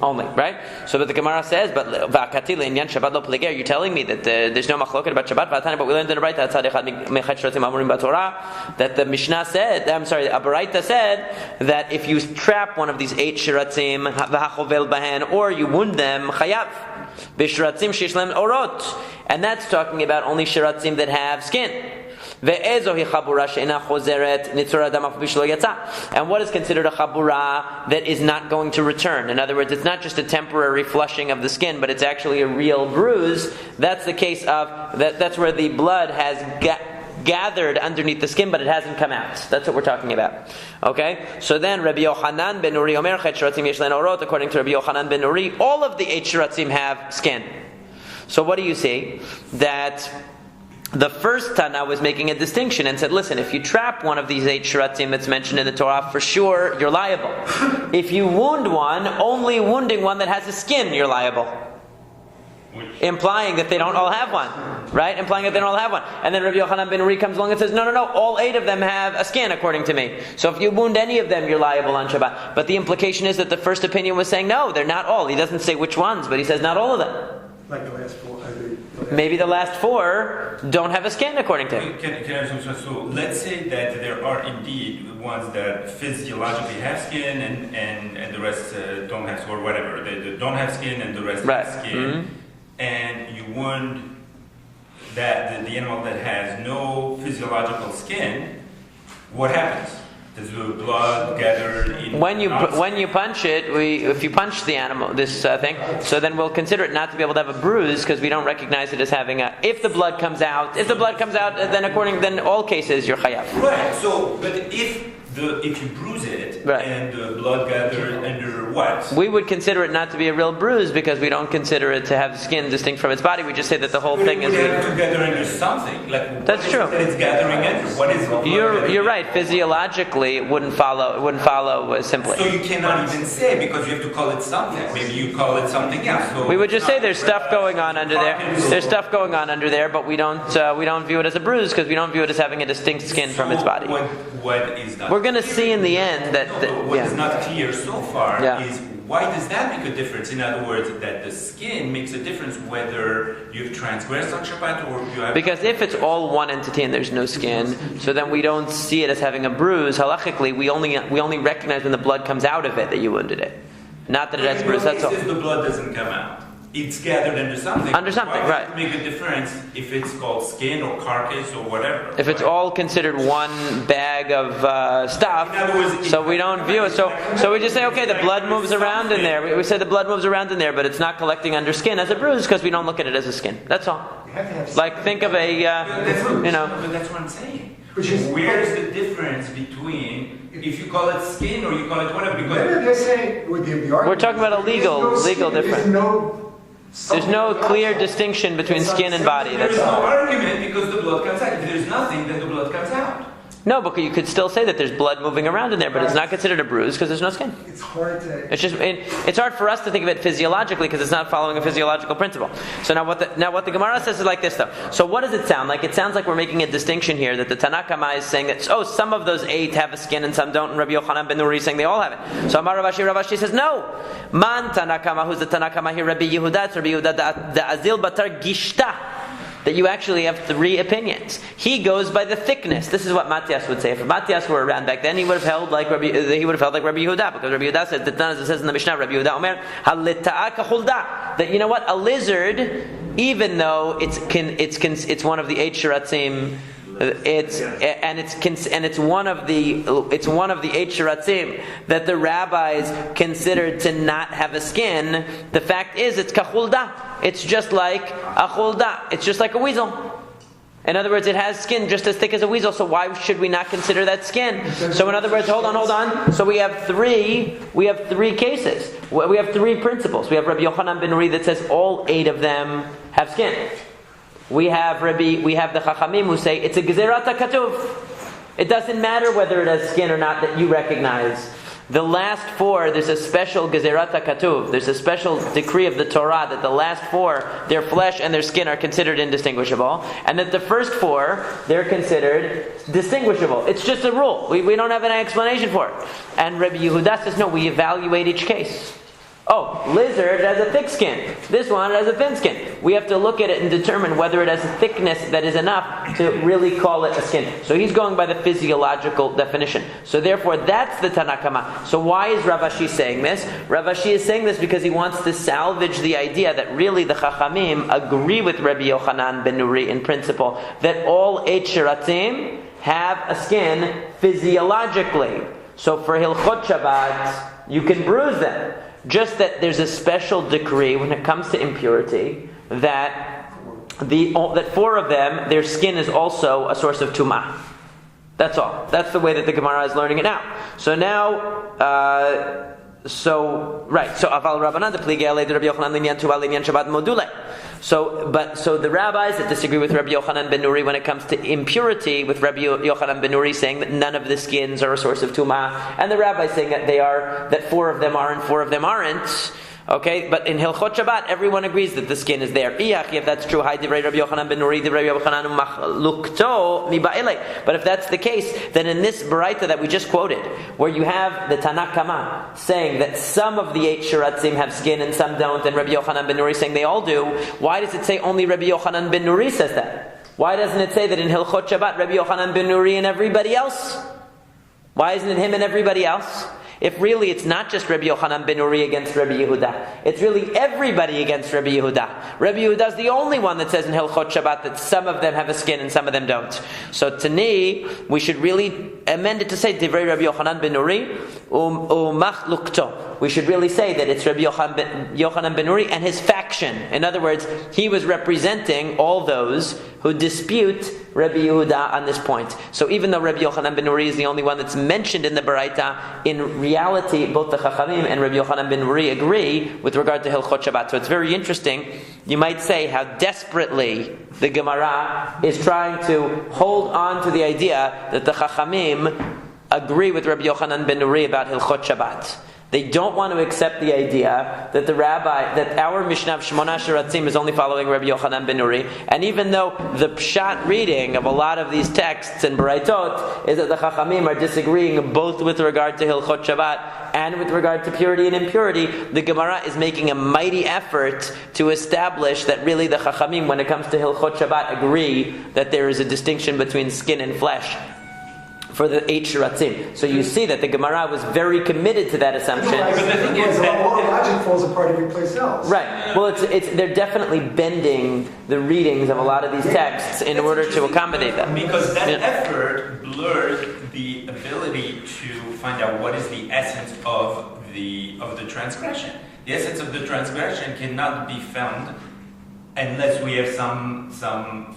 only, right? So, but the Gemara says, but va'akati le'inyan Shabbat lo pleger. You're telling me that there's no machloket about Shabbat. But we learned in the Baraita that the Mishnah said, a Baraita said that if you trap one of these 8 shiratzim v'hachovel bahen, or you wound them, chayav b'shiratzim sheishlem orot, and that's talking about only shiratzim that have skin. And what is considered a chabura that is not going to return? In other words, it's not just a temporary flushing of the skin, but it's actually a real bruise. That's the case of that's where the blood has gathered underneath the skin, but it hasn't come out. That's what we're talking about. Okay? So then Rabbi Yochanan ben Nuri Omer chet shiratzim yesh lein orot. According to Rabbi Yochanan ben Nuri, all of the 8 shiratzim have skin. So what do you see? That the first Tana was making a distinction and said, listen, if you trap one of these 8 shiratzim that's mentioned in the Torah, for sure you're liable. If you wound one, only wounding one that has a skin, you're liable. Implying that they don't all have one. Right? Implying that they don't all have one. And then Rabbi Yochanan ben Uri comes along and says, no, all 8 of them have a skin according to me. So if you wound any of them, you're liable on Shabbat. But the implication is that the first opinion was saying, no, they're not all. He doesn't say which ones, but he says not all of them. Like the last 4. Maybe the last 4 don't have a skin according to him. Can I have some sense? So let's say that there are indeed ones that physiologically have skin and the rest don't have, or whatever. They don't have skin and the rest have skin. Mm-hmm. And you wound that the animal that has no physiological skin, what happens? Does the blood gather in? When you punch it, if you punch the animal, this thing, so then we'll consider it not to be able to have a bruise because we don't recognize it as having a. If the blood comes out, then all cases you're chayav. Right. So, but if you bruise it and the blood gathered under what? We would consider it not to be a real bruise because we don't consider it to have skin distinct from its body. We just say that the whole thing is. It would have to gather under something. Like that's true. That it's gathering under. What is it? You're right. Physiologically, it wouldn't follow simply. So you cannot even say because you have to call it something. Maybe you call it something else. So we would just say there's stuff going on under there. There's stuff going on under there, but we don't view it as a bruise because we don't view it as having a distinct skin from its body. What is that? We're going to see in the end that what is not clear so far is why does that make a difference? In other words, that the skin makes a difference whether you've transgressed on Shabbat or you have. Because if it's all one entity and there's no skin, so then we don't see it as having a bruise. Halachically, we only recognize when the blood comes out of it that you wounded it, not that it has a bruise. That's all. The blood doesn't come out. It's gathered under something. Under something, right. It make a difference if it's called skin or carcass or whatever. If it's all considered one bag of stuff, in other words, so we don't view it. So we just say, okay, the blood moves around in there. We say the blood moves around in there, but it's not collecting under skin as a bruise because we don't look at it as a skin. That's all. Like think of a, But that's what I'm saying. Where's the difference between if you call it skin or you call it whatever? Because they're saying we're talking about a legal difference. There's no clear distinction between skin and body. There's no argument because the blood comes out. If there's nothing, then the blood comes out. No, but you could still say that there's blood moving around in there, but it's not considered a bruise because there's no skin. It's hard to. It's hard for us to think of it physiologically because it's not following a physiological principle. So now what the Gemara says is like this though. So what does it sound like? It sounds like we're making a distinction here that the Tanakama is saying that some of those 8 have a skin and some don't, and Rabbi Yochanan ben Nuri is saying they all have it. So Amar Ravashi says no. Man Tanakama, who's the Tanakama here? Rabbi Yehuda. It's Rabbi Yehuda the Azil Batar Gishta. That you actually have 3 opinions. He goes by the thickness. This is what Matthias would say. If Matthias were around back then, he would have held like Rabbi Yehuda, because Rabbi Yehuda says, as it says in the Mishnah, Rabbi Yehuda Omer, that you know what, a lizard, even though it's one of the 8 shiratzim. It's one of the 8 shiratzim that the rabbis considered to not have a skin. The fact is, it's kachulda. It's just like a chulda. It's just like a weasel. In other words, it has skin just as thick as a weasel. So why should we not consider that skin? So in other words, hold on. So we have 3 cases. We have 3 principles. We have Rabbi Yochanan ben Nuri that says all 8 of them have skin. We have the Chachamim who say it's a Gezerat HaKatuv. It doesn't matter whether it has skin or not that you recognize. The last 4, there's a special Gezerat HaKatuv. There's a special decree of the Torah that the last 4, their flesh and their skin are considered indistinguishable, and that the first 4, they're considered distinguishable. It's just a rule. We don't have an explanation for it. And Rabbi Yehuda says, no, we evaluate each case. Oh, lizard has a thick skin. This one has a thin skin. We have to look at it and determine whether it has a thickness that is enough to really call it a skin. So he's going by the physiological definition. So therefore, that's the Tanakama. So why is Rav Ashi saying this? Rav Ashi is saying this because he wants to salvage the idea that really the Chachamim agree with Rabbi Yochanan ben Nuri in principle that all 8 shiratzim have a skin physiologically. So for Hilchot Shabbat, you can bruise them. Just that there's a special decree when it comes to impurity that 4 of them, their skin is also a source of tumah. That's all. That's the way that the Gemara is learning it now. So now, so aval Rabbanan the pligei alei Rabbi Yochanan linyan tuva linyan Shabbat module. So the rabbis that disagree with Rabbi Yochanan ben Nuri when it comes to impurity, with Rabbi Yochanan ben Nuri saying that none of the skins are a source of tumah, and the rabbis saying that 4 of them are and 4 of them aren't. Okay, but in Hilchot Shabbat, everyone agrees that the skin is there. If that's true, Rabbi Yochanan ben Nuri, Rabbi Yochanan machlukto mi ba'elei. But if that's the case, then in this Baraita that we just quoted, where you have the Tanakama saying that some of the 8 shiratzim have skin and some don't, and Rabbi Yochanan ben Nuri saying they all do, why does it say only Rabbi Yochanan ben Nuri says that? Why doesn't it say that in Hilchot Shabbat, Rabbi Yochanan ben Nuri and everybody else? Why isn't it him and everybody else? If really it's not just Rabbi Yochanan ben Nuri against Rabbi Yehuda, it's really everybody against Rabbi Yehuda. Rabbi Yehuda is the only one that says in Hilchot Shabbat that some of them have a skin and some of them don't. So to me, we should really amend it to say Divrei Rabbi Yochanan ben Nuri umachlukto. We should really say that it's Rabbi Yochanan ben Nuri and his faction. In other words, he was representing all those who dispute Rabbi Yehuda on this point. So even though Rabbi Yochanan ben Nuri is the only one that's mentioned in the Baraita, in reality, both the Chachamim and Rabbi Yochanan ben Nuri agree with regard to Hilchot Shabbat. So it's very interesting. You might say how desperately the Gemara is trying to hold on to the idea that the Chachamim agree with Rabbi Yochanan ben Nuri about Hilchot Shabbat. They don't want to accept the idea that that our Mishnah of Shmona Shiratzim is only following Rabbi Yochanan ben Nuri, and even though the pshat reading of a lot of these texts and Baraitot is that the Chachamim are disagreeing both with regard to Hilchot Shabbat and with regard to purity and impurity, the Gemara is making a mighty effort to establish that really the Chachamim, when it comes to Hilchot Shabbat, agree that there is a distinction between skin and flesh for the 8 shiratzim. So you see that the Gemara was very committed to that assumption. Because all the logic falls apart every place else. Right. Well, they're definitely bending the readings of a lot of these texts in order to accommodate that. Because that effort blurred the ability to find out what is the essence of the transgression. The essence of the transgression cannot be found unless we have some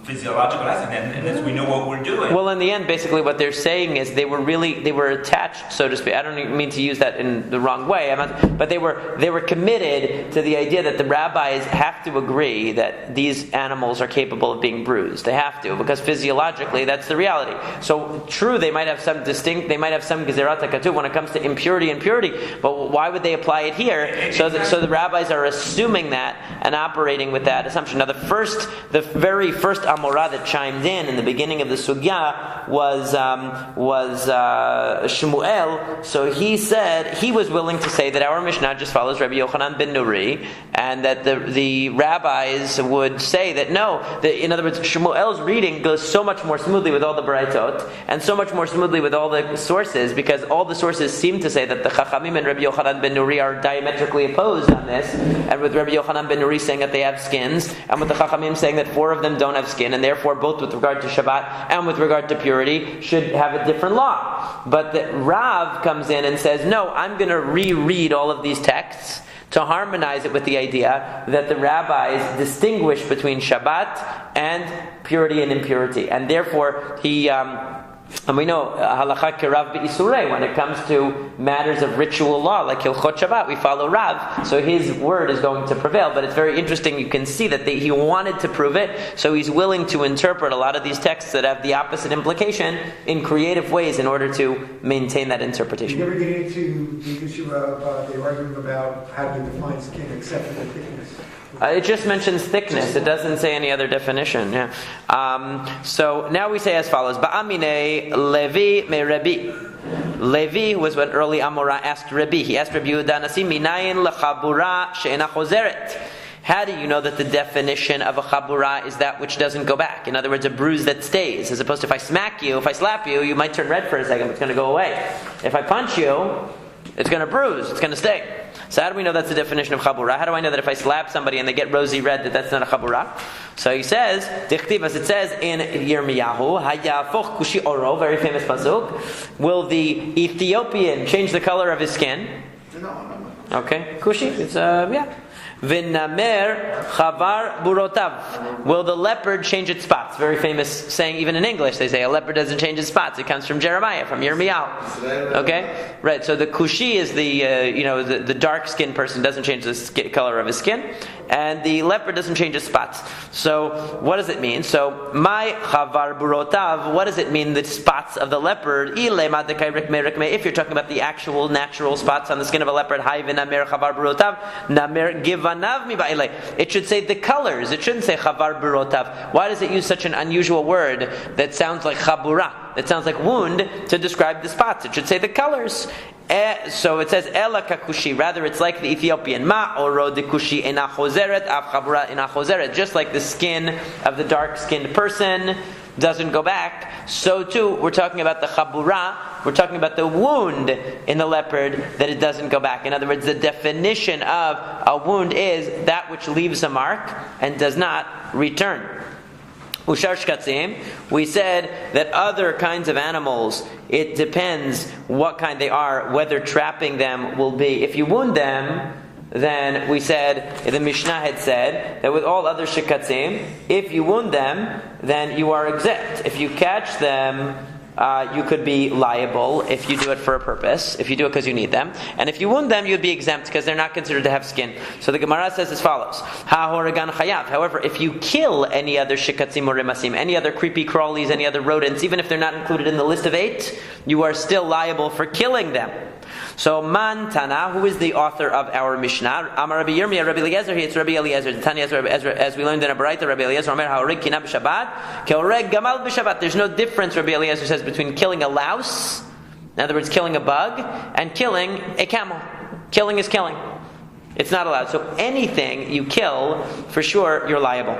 physiological essence, and unless we know what we're doing. Well, in the end, basically what they're saying is they were attached, so to speak. I don't mean to use that in the wrong way, but they were committed to the idea that the rabbis have to agree that these animals are capable of being bruised. They have to, because physiologically that's the reality. So true, they might have some gezerat hakatuv when it comes to impurity and purity, but why would they apply it here? So the rabbis are assuming that and operating with that assumption. Now, the very first Amorah that chimed in the beginning of the Sugya was Shmuel. So he said he was willing to say that our Mishnah just follows Rabbi Yochanan ben Nuri, and that the rabbis would say that no. In other words, Shmuel's reading goes so much more smoothly with all the Baraitot, and so much more smoothly with all the sources, because all the sources seem to say that the Chachamim and Rabbi Yochanan ben Nuri are diametrically opposed on this, and with Rabbi Yochanan ben Nuri saying that they have skins, and with the Chachamim saying that 4 of them don't have skin, and therefore both with regard to Shabbat and with regard to purity should have a different law. But that Rav comes in and says, no, I'm going to reread all of these texts to harmonize it with the idea that the rabbis distinguish between Shabbat and purity and impurity. And therefore he... and we know halacha kerav be'isurei, when it comes to matters of ritual law like Hilchot Shabbat, we follow Rav, so his word is going to prevail. But it's very interesting, you can see that he wanted to prove it, so he's willing to interpret a lot of these texts that have the opposite implication in creative ways in order to maintain that interpretation. You never get into the issue of the argument about how to define skin except for the thickness. It just mentions thickness. It doesn't say any other definition. Yeah. So now we say as follows: Ba'amine Levi me Rabbi. Levi, who was an early Amora, asked Rabbi. He asked Rabbi Yehuda Nasi, Minayin lechabura she'ena chozeret. How do you know that the definition of a chabura is that which doesn't go back? In other words, a bruise that stays, as opposed to if I slap you, you might turn red for a second, but it's going to go away. If I punch you, it's going to bruise, it's going to stay. So how do we know that's the definition of chabura? How do I know that if I slap somebody and they get rosy red, that that's not a chabura? So he says, Dichtiv, as it says in Yirmiyahu, Hayafoch kushi oro, very famous pasuk. Will the Ethiopian change the color of his skin? No. Okay, kushi, it's yeah. V'namer chavar burotav. Will the leopard change its spots? Very famous saying, even in English, they say a leopard doesn't change its spots. It comes from Jeremiah, from Yirmiyahu. Okay, right. So the kushi is the dark-skinned person doesn't change the color of his skin, and the leopard doesn't change its spots. So what does it mean? So my chavar burotav. What does it mean? The spots of the leopard. If you're talking about the actual natural spots on the skin of a leopard, hay v'namer chavar burotav. Namer give. It should say the colors. It shouldn't say chavar burotav. Why does it use such an unusual word that sounds like chabura, that sounds like wound, to describe the spots? It should say the colors. So it says ela kakushi. Rather, it's like the Ethiopian ma oro de kushi ena chozeret av chabura ena chozeret. Just like the skin of the dark-skinned person doesn't go back, so too we're talking about the chabura. We're talking about the wound in the leopard, that it doesn't go back. In other words, the definition of a wound is that which leaves a mark and does not return. Ushar shkatzim, we said that other kinds of animals, it depends what kind they are, whether trapping them will be. If you wound them, then we said, the Mishnah had said, that with all other shikatzim, if you wound them, then you are exempt. If you catch them, you could be liable if you do it for a purpose, if you do it because you need them. And if you wound them, you'd be exempt because they're not considered to have skin. So the Gemara says as follows. Ha-horagan chayav. However, if you kill any other shikatzim or remasim, any other creepy crawlies, any other rodents, even if they're not included in the list of 8, you are still liable for killing them. So Man Tana, who is the author of our Mishnah, Amar Rabbi Yirmiyah, Rabbi Eliezer, it's Rabbi Eliezer. The Tanya, as we learned in a Baraita, Rabbi Eliezer, Omer ha'oreg kina b'Shabbat, ke'oreg gamal b'Shabbat. There's no difference, Rabbi Eliezer says, between killing a louse, in other words, killing a bug, and killing a camel. Killing is killing. It's not allowed. So anything you kill, for sure, you're liable.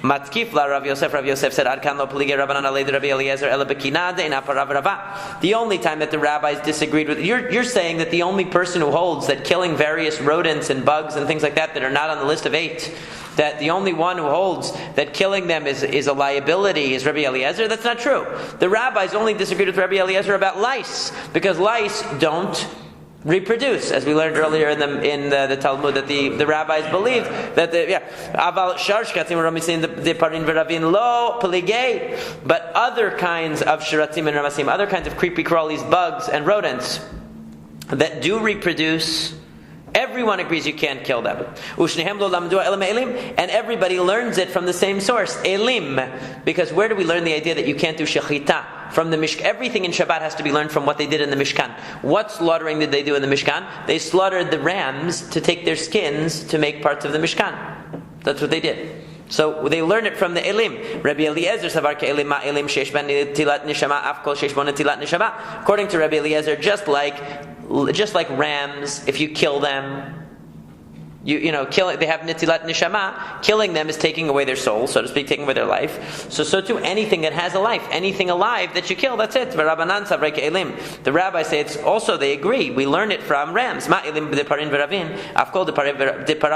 Matkif la Rav Yosef said, Ad kan lo pelige Rabbanan alei Rabbi Eliezer ela b'kinah de'ena parav rava. The only time that the rabbis disagreed with, you're saying that the only person who holds that killing various rodents and bugs and things like that are not on the list of 8, that the only one who holds that killing them is a liability is Rabbi Eliezer. That's not true. The rabbis only disagreed with Rabbi Eliezer about lice, because lice don't reproduce, as we learned earlier in the Talmud, that the rabbis believed that aval shar shkatzim ramisim the parin v'ravin lo peligei, but other kinds of shiratzim and ramasim, other kinds of creepy crawlies, bugs and rodents that do reproduce, everyone agrees you can't kill them. And everybody learns it from the same source, elim, because where do we learn the idea that you can't do shechita? From the Mishkan. Everything in Shabbat has to be learned from what they did in the Mishkan. What slaughtering did they do in the Mishkan? They slaughtered the rams to take their skins to make parts of the Mishkan. That's what they did. So they learn it from the Elim. Rabbi Eliezer savar ke'elim ma elim sheish ben netilat neshama af kol sheish bon netilat neshama. According to Rabbi Eliezer, just like rams, if you kill them, kill it. They have netilat neshama. Killing them is taking away their soul, so to speak, taking away their life. So too, anything that has a life, anything alive that you kill, that's it. V'Rabbanan savrei ke'elim. The rabbis say it's also, they agree. We learn it from rams. Ma elim deparin v'ravin, afkol deparav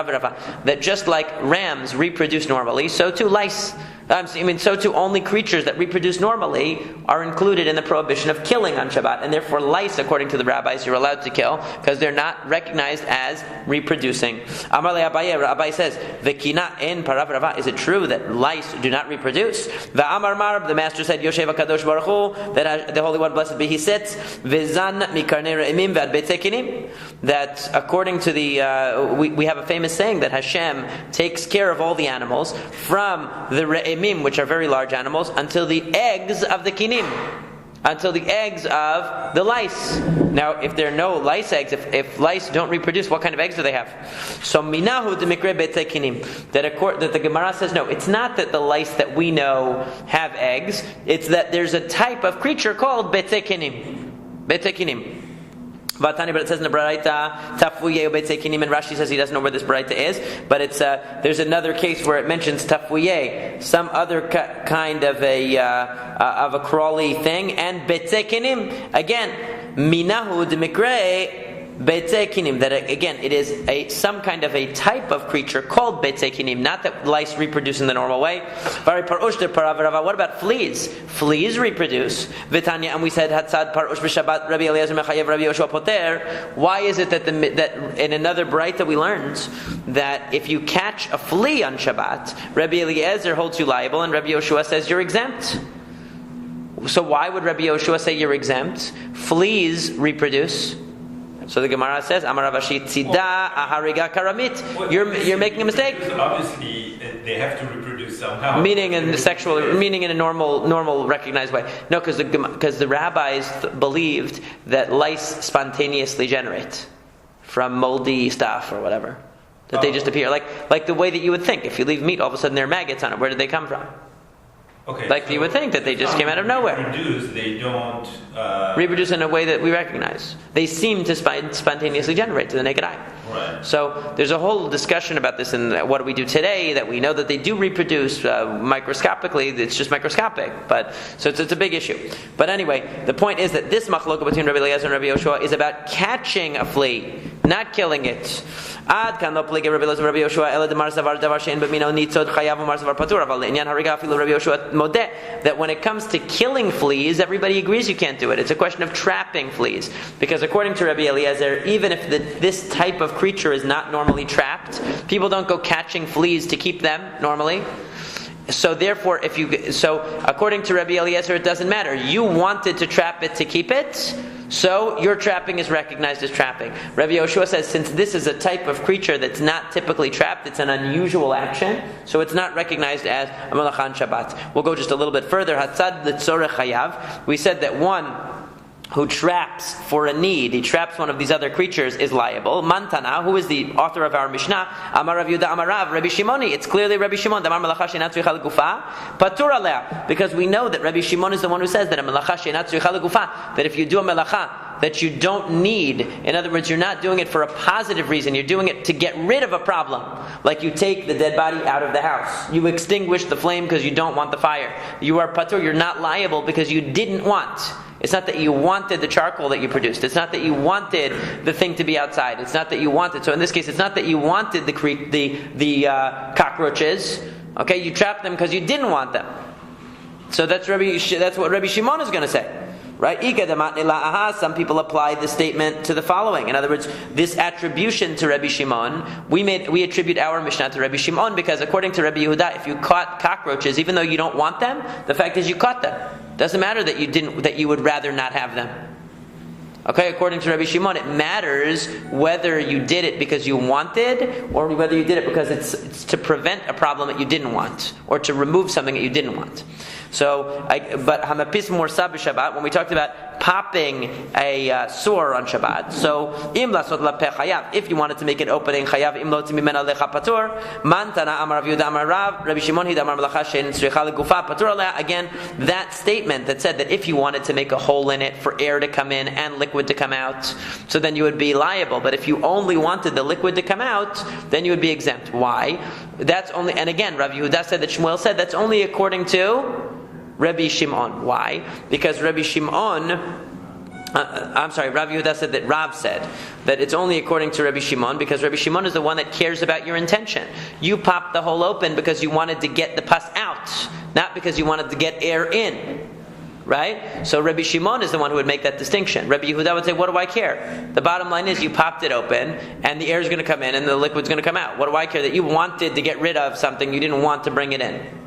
v'rava. That just like rams reproduce normally, so too lice. So too only creatures that reproduce normally are included in the prohibition of killing on Shabbat, and therefore lice, according to the rabbis, you're allowed to kill because they're not recognized as reproducing. Amar le Abaye, Abaye says, "V'kina en parav rava." Is it true that lice do not reproduce? V'amar Marb, the master said, "Yoshev Hakadosh Baruch Hu," that the Holy One, blessed be He, sits. V'zan mikarnei re'imim v'ad beitzekinim. That according to the we have a famous saying that Hashem takes care of all the animals from the re'imim, which are very large animals, until the eggs of the kinim, until the eggs of the lice. Now, if there are no lice eggs, if lice don't reproduce, what kind of eggs do they have? So minahu demikre betekinim. That the Gemara says no. It's not that the lice that we know have eggs. It's that there's a type of creature called betekinim. Betekinim. Vatani, but it says in the Baraita, Tafuye Betekinim, and Rashi says he doesn't know where this Baraita is, but it's there's another case where it mentions Tafuye, some other kind of a crawly thing, and Betekinim, again, Minahu de Mikre, Betekinim, that again, it is some kind of a type of creature called Betekinim, not that lice reproduce in the normal way. What about fleas? Fleas reproduce. Vitanya, and we said Hatzad Parush b'Shabbat Rabbi Eliezer Mechayev Rabbi Yoshua Poter. Why is it that that in another Baraita we learned that if you catch a flea on Shabbat, Rabbi Eliezer holds you liable, and Rabbi Yoshua says you're exempt? So why would Rabbi Yoshua say you're exempt? Fleas reproduce. So the Gemara says, Amar Ravashi Tzida Ahariga Karamit. You're making a mistake. Obviously, they have to reproduce somehow. Meaning in a normal recognized way. No, because the rabbis believed that lice spontaneously generate from moldy stuff or whatever. That they just appear like the way that you would think. If you leave meat, all of a sudden there are maggots on it. Where did they come from? Okay, like you would think that they just came out of nowhere. They don't reproduce in a way that we recognize. They seem to spontaneously generate to the naked eye. Right. So there's a whole discussion about this in what do we do today, that we know that they do reproduce microscopically. It's just microscopic, but so it's a big issue. But anyway, the point is that this machloka between Rabbi Eliezer and Rabbi Yoshua is about catching a flea, not killing it. Ad kan lo plege Rabbi Eliezer Rabbi Yoshua ela demar savar davar shein b'mino nitzod chayav umar savar patur aval inyan hariga afilu Rabbi Yoshua modeh, that when it comes to killing fleas, everybody agrees you can't do it. It's a question of trapping fleas, because according to Rabbi Eliezer, even if this type of creature is not normally trapped, people don't go catching fleas to keep them normally. So therefore, according to Rabbi Eliezer, it doesn't matter. You wanted to trap it to keep it, so your trapping is recognized as trapping. Rabbi Yoshua says, since this is a type of creature that's not typically trapped, it's an unusual action, so it's not recognized as a malachan Shabbat. We'll go just a little bit further. Hatzad l'tzorech chayav. We said that one who traps for a need, he traps one of these other creatures, is liable. Mantana, who is the author of our Mishnah, Amar Rav Yehuda Amar Rav, Rabbi Shimoni. It's clearly Rabbi Shimon. Damar melacha she'ena tzricha legufa, patur alea. Because we know that Rabbi Shimon is the one who says that a melacha she'ena tzricha legufa, that if you do a melacha that you don't need, in other words, you're not doing it for a positive reason, you're doing it to get rid of a problem. Like you take the dead body out of the house. You extinguish the flame because you don't want the fire. You are patur, you're not liable because you didn't want. It's not that you wanted the charcoal that you produced. It's not that you wanted the thing to be outside. It's not that you wanted. So in this case, it's not that you wanted the cockroaches. Okay, you trapped them because you didn't want them. So that's what Rabbi Shimon is going to say. Right? Some people apply this statement to the following. In other words, this attribution to Rabbi Shimon, we attribute our Mishnah to Rabbi Shimon because according to Rabbi Yehuda, if you caught cockroaches, even though you don't want them, the fact is you caught them. Doesn't matter that you would rather not have them. Okay, according to Rabbi Shimon, it matters whether you did it because you wanted or whether you did it because it's to prevent a problem that you didn't want or to remove something that you didn't want. So, but Hamapis Morsa b'Shabbat, when we talked about popping a sore on Shabbat, so im lasot lapeh chayav, if you wanted to make an opening chayav im lo timimena lecha patur, mantana amar Rav Yehuda amar Rav, Rabbi Shimon hid amar melacha she'en tzricha legufa patur aleh. Again, that statement that said that if you wanted to make a hole in it for air to come in and liquid to come out, so then you would be liable. But if you only wanted the liquid to come out, then you would be exempt. Why? That's only, and again, Rav Yehuda said that Shmuel said that's only according to Rabbi Shimon. Why? Because Rabbi Shimon, Rav Yehuda said that Rav said that it's only according to Rabbi Shimon because Rabbi Shimon is the one that cares about your intention. You popped the hole open because you wanted to get the pus out, not because you wanted to get air in. Right? So Rabbi Shimon is the one who would make that distinction. Rabbi Yehuda would say, what do I care? The bottom line is you popped it open and the air is going to come in and the liquid's going to come out. What do I care that you wanted to get rid of something you didn't want to bring it in?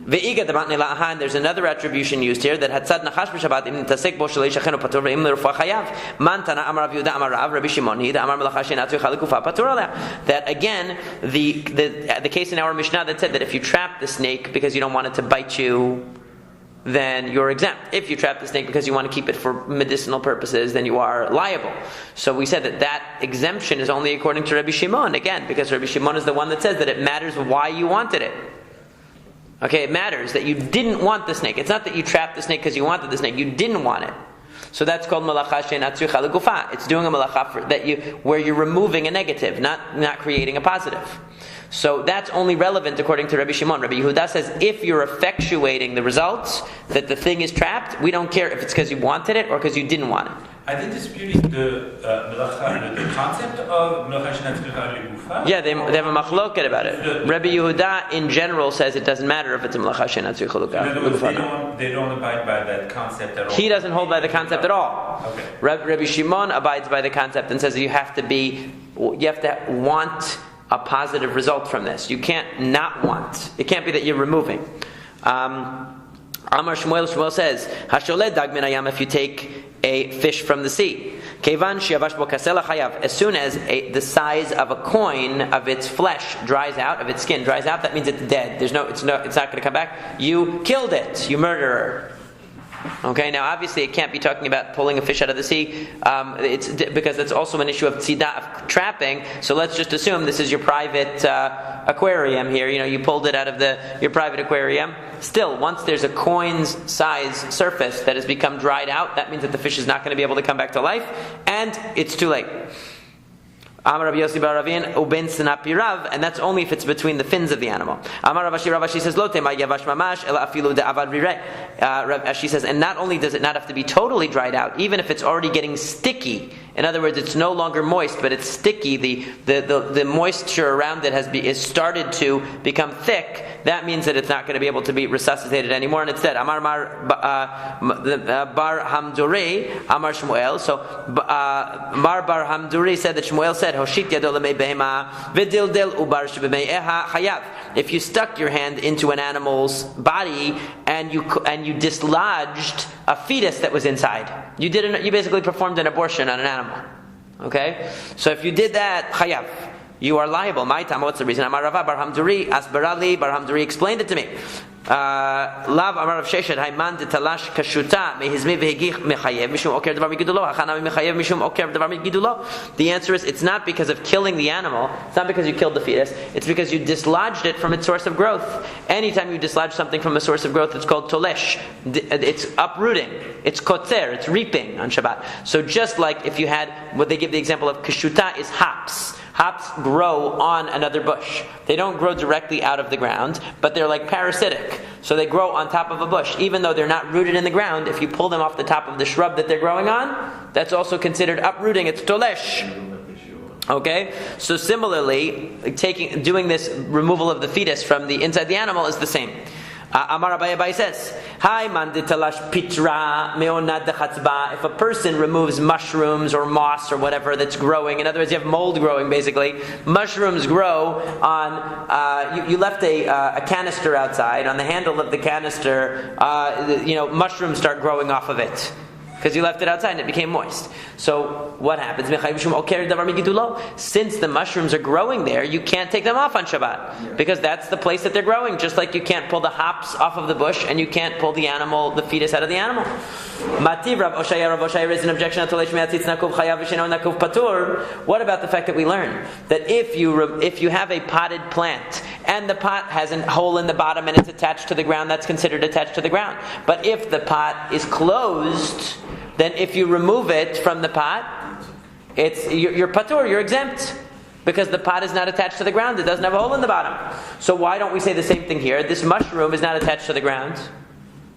There's another attribution used here that Hatzad Nachash b'Shabbat im nitasek bo shalei shachenu patur ve'im l'refuah chayav. Mantana amar Rav Yehuda amar Rav, Rabbi Shimon hid amar melacha she'ena tzricha legufa patur aleh. That again, the case in our Mishnah that said that if you trap the snake because you don't want it to bite you, then you're exempt. If you trap the snake because you want to keep it for medicinal purposes, then you are liable. So we said that exemption is only according to Rabbi Shimon, again, because Rabbi Shimon is the one that says that it matters why you wanted it. Okay, it matters that you didn't want the snake. It's not that you trapped the snake because you wanted the snake. You didn't want it. So that's called malacha she'ena tzricha legufa. It's doing a malacha where you're removing a negative, not creating a positive. So that's only relevant according to Rabbi Shimon. Rabbi Yehuda says if you're effectuating the results that the thing is trapped, we don't care if it's because you wanted it or because you didn't want it. Are they disputing the concept of melacha she'ena tzricha legufa? Yeah, they have a machloket about it. Rabbi Yehuda in general says it doesn't matter if it's a melacha she'ena tzricha legufa. They don't abide by that concept at all. He doesn't hold by the concept at all. Okay. Rabbi Shimon abides by the concept and says you have to want a positive result from this. You can't not want. It can't be that you're removing. Amar Shmuel says, Hasholed dag min hayam, if you take a fish from the sea. Kevan shiavash bo kasela chayav. As soon as the size of a coin of its flesh dries out, of its skin dries out, that means it's dead. It's not going to come back. You killed it, you murderer. Okay, now obviously it can't be talking about pulling a fish out of the sea, it's because that's also an issue of tzidah, of trapping. So let's just assume this is your private aquarium here. You pulled it out of your private aquarium. Still, once there's a coin's size surface that has become dried out, that means that the fish is not going to be able to come back to life, and it's too late. Amar Rabbi Yossi bar Ravin uben sinapirav, and that's only if it's between the fins of the animal. Amar Ravashi says lo tema yavash mamash ela afilu de'avad rireh. She says, and not only does it not have to be totally dried out, even if it's already getting sticky. In other words, it's no longer moist, but it's sticky. The moisture around it is started to become thick. That means that it's not going to be able to be resuscitated anymore. And instead, Amar bar Hamduri, Amar Shmuel. So Mar bar Hamduri said that Shmuel said, Hoshit yado lemei behema v'dildil ubar shebemeiha chayav. If you stuck your hand into an animal's body and you dislodged a fetus that was inside, you basically performed an abortion on an animal. Okay, so if you did that, chayav, you are liable. My time, what's the reason? Amar Rava bar Hamduri asbarali. Bar Hamduri explained it to me. Lav Amar Rav Sheshet Hayman detalash kashuta mehizmi vehegich mechayev mishum oker devar migidulo hachanami mechayev mishum oker devar migidulo. The answer is it's not because of killing the animal. It's not because you killed the fetus. It's because you dislodged it from its source of growth. Anytime you dislodge something from a source of growth, it's called tolesh. It's uprooting. It's kotzer. It's reaping on Shabbat. So just like if you had what they give the example of kashuta is hops. Hops grow on another bush. They don't grow directly out of the ground, but they're like parasitic. So they grow on top of a bush. Even though they're not rooted in the ground, if you pull them off the top of the shrub that they're growing on, that's also considered uprooting. It's tolesh. Okay? So similarly, doing this removal of the fetus from the inside the animal is the same. Amar Abaye says, "Hi man ditalash pitra meonad dechatzba." If a person removes mushrooms or moss or whatever that's growing, in other words, you have mold growing. Basically, mushrooms grow on. You left a canister outside. On the handle of the canister, mushrooms start growing off of it. Because you left it outside and it became moist. So what happens? Since the mushrooms are growing there, you can't take them off on Shabbat. Because that's the place that they're growing. Just like you can't pull the hops off of the bush and you can't pull the fetus out of the animal. Mativ Rav Oshaya raised an objection. What about the fact that we learn that if you have a potted plant and the pot has a hole in the bottom and it's attached to the ground, that's considered attached to the ground. But if the pot is closed, then if you remove it from the pot, you're patur, you're exempt. Because the pot is not attached to the ground, it doesn't have a hole in the bottom. So why don't we say the same thing here? This mushroom is not attached to the ground.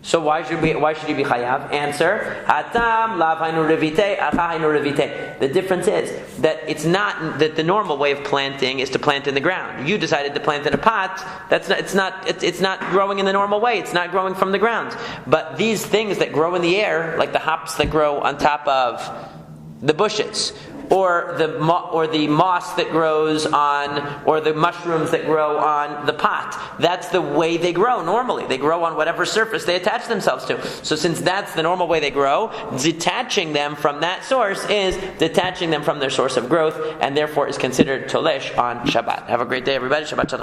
So why should you be chayav? Answer: Hatam lav hainu revite, acha hainu revite. The difference is that it's not that the normal way of planting is to plant in the ground. You decided to plant in a pot. It's not growing in the normal way. It's not growing from the ground. But these things that grow in the air, like the hops that grow on top of the bushes, or the moss that grows on, or the mushrooms that grow on the pot. That's the way they grow normally. They grow on whatever surface they attach themselves to. So since that's the normal way they grow, detaching them from that source is detaching them from their source of growth, and therefore is considered tolesh on Shabbat. Have a great day, everybody. Shabbat shalom.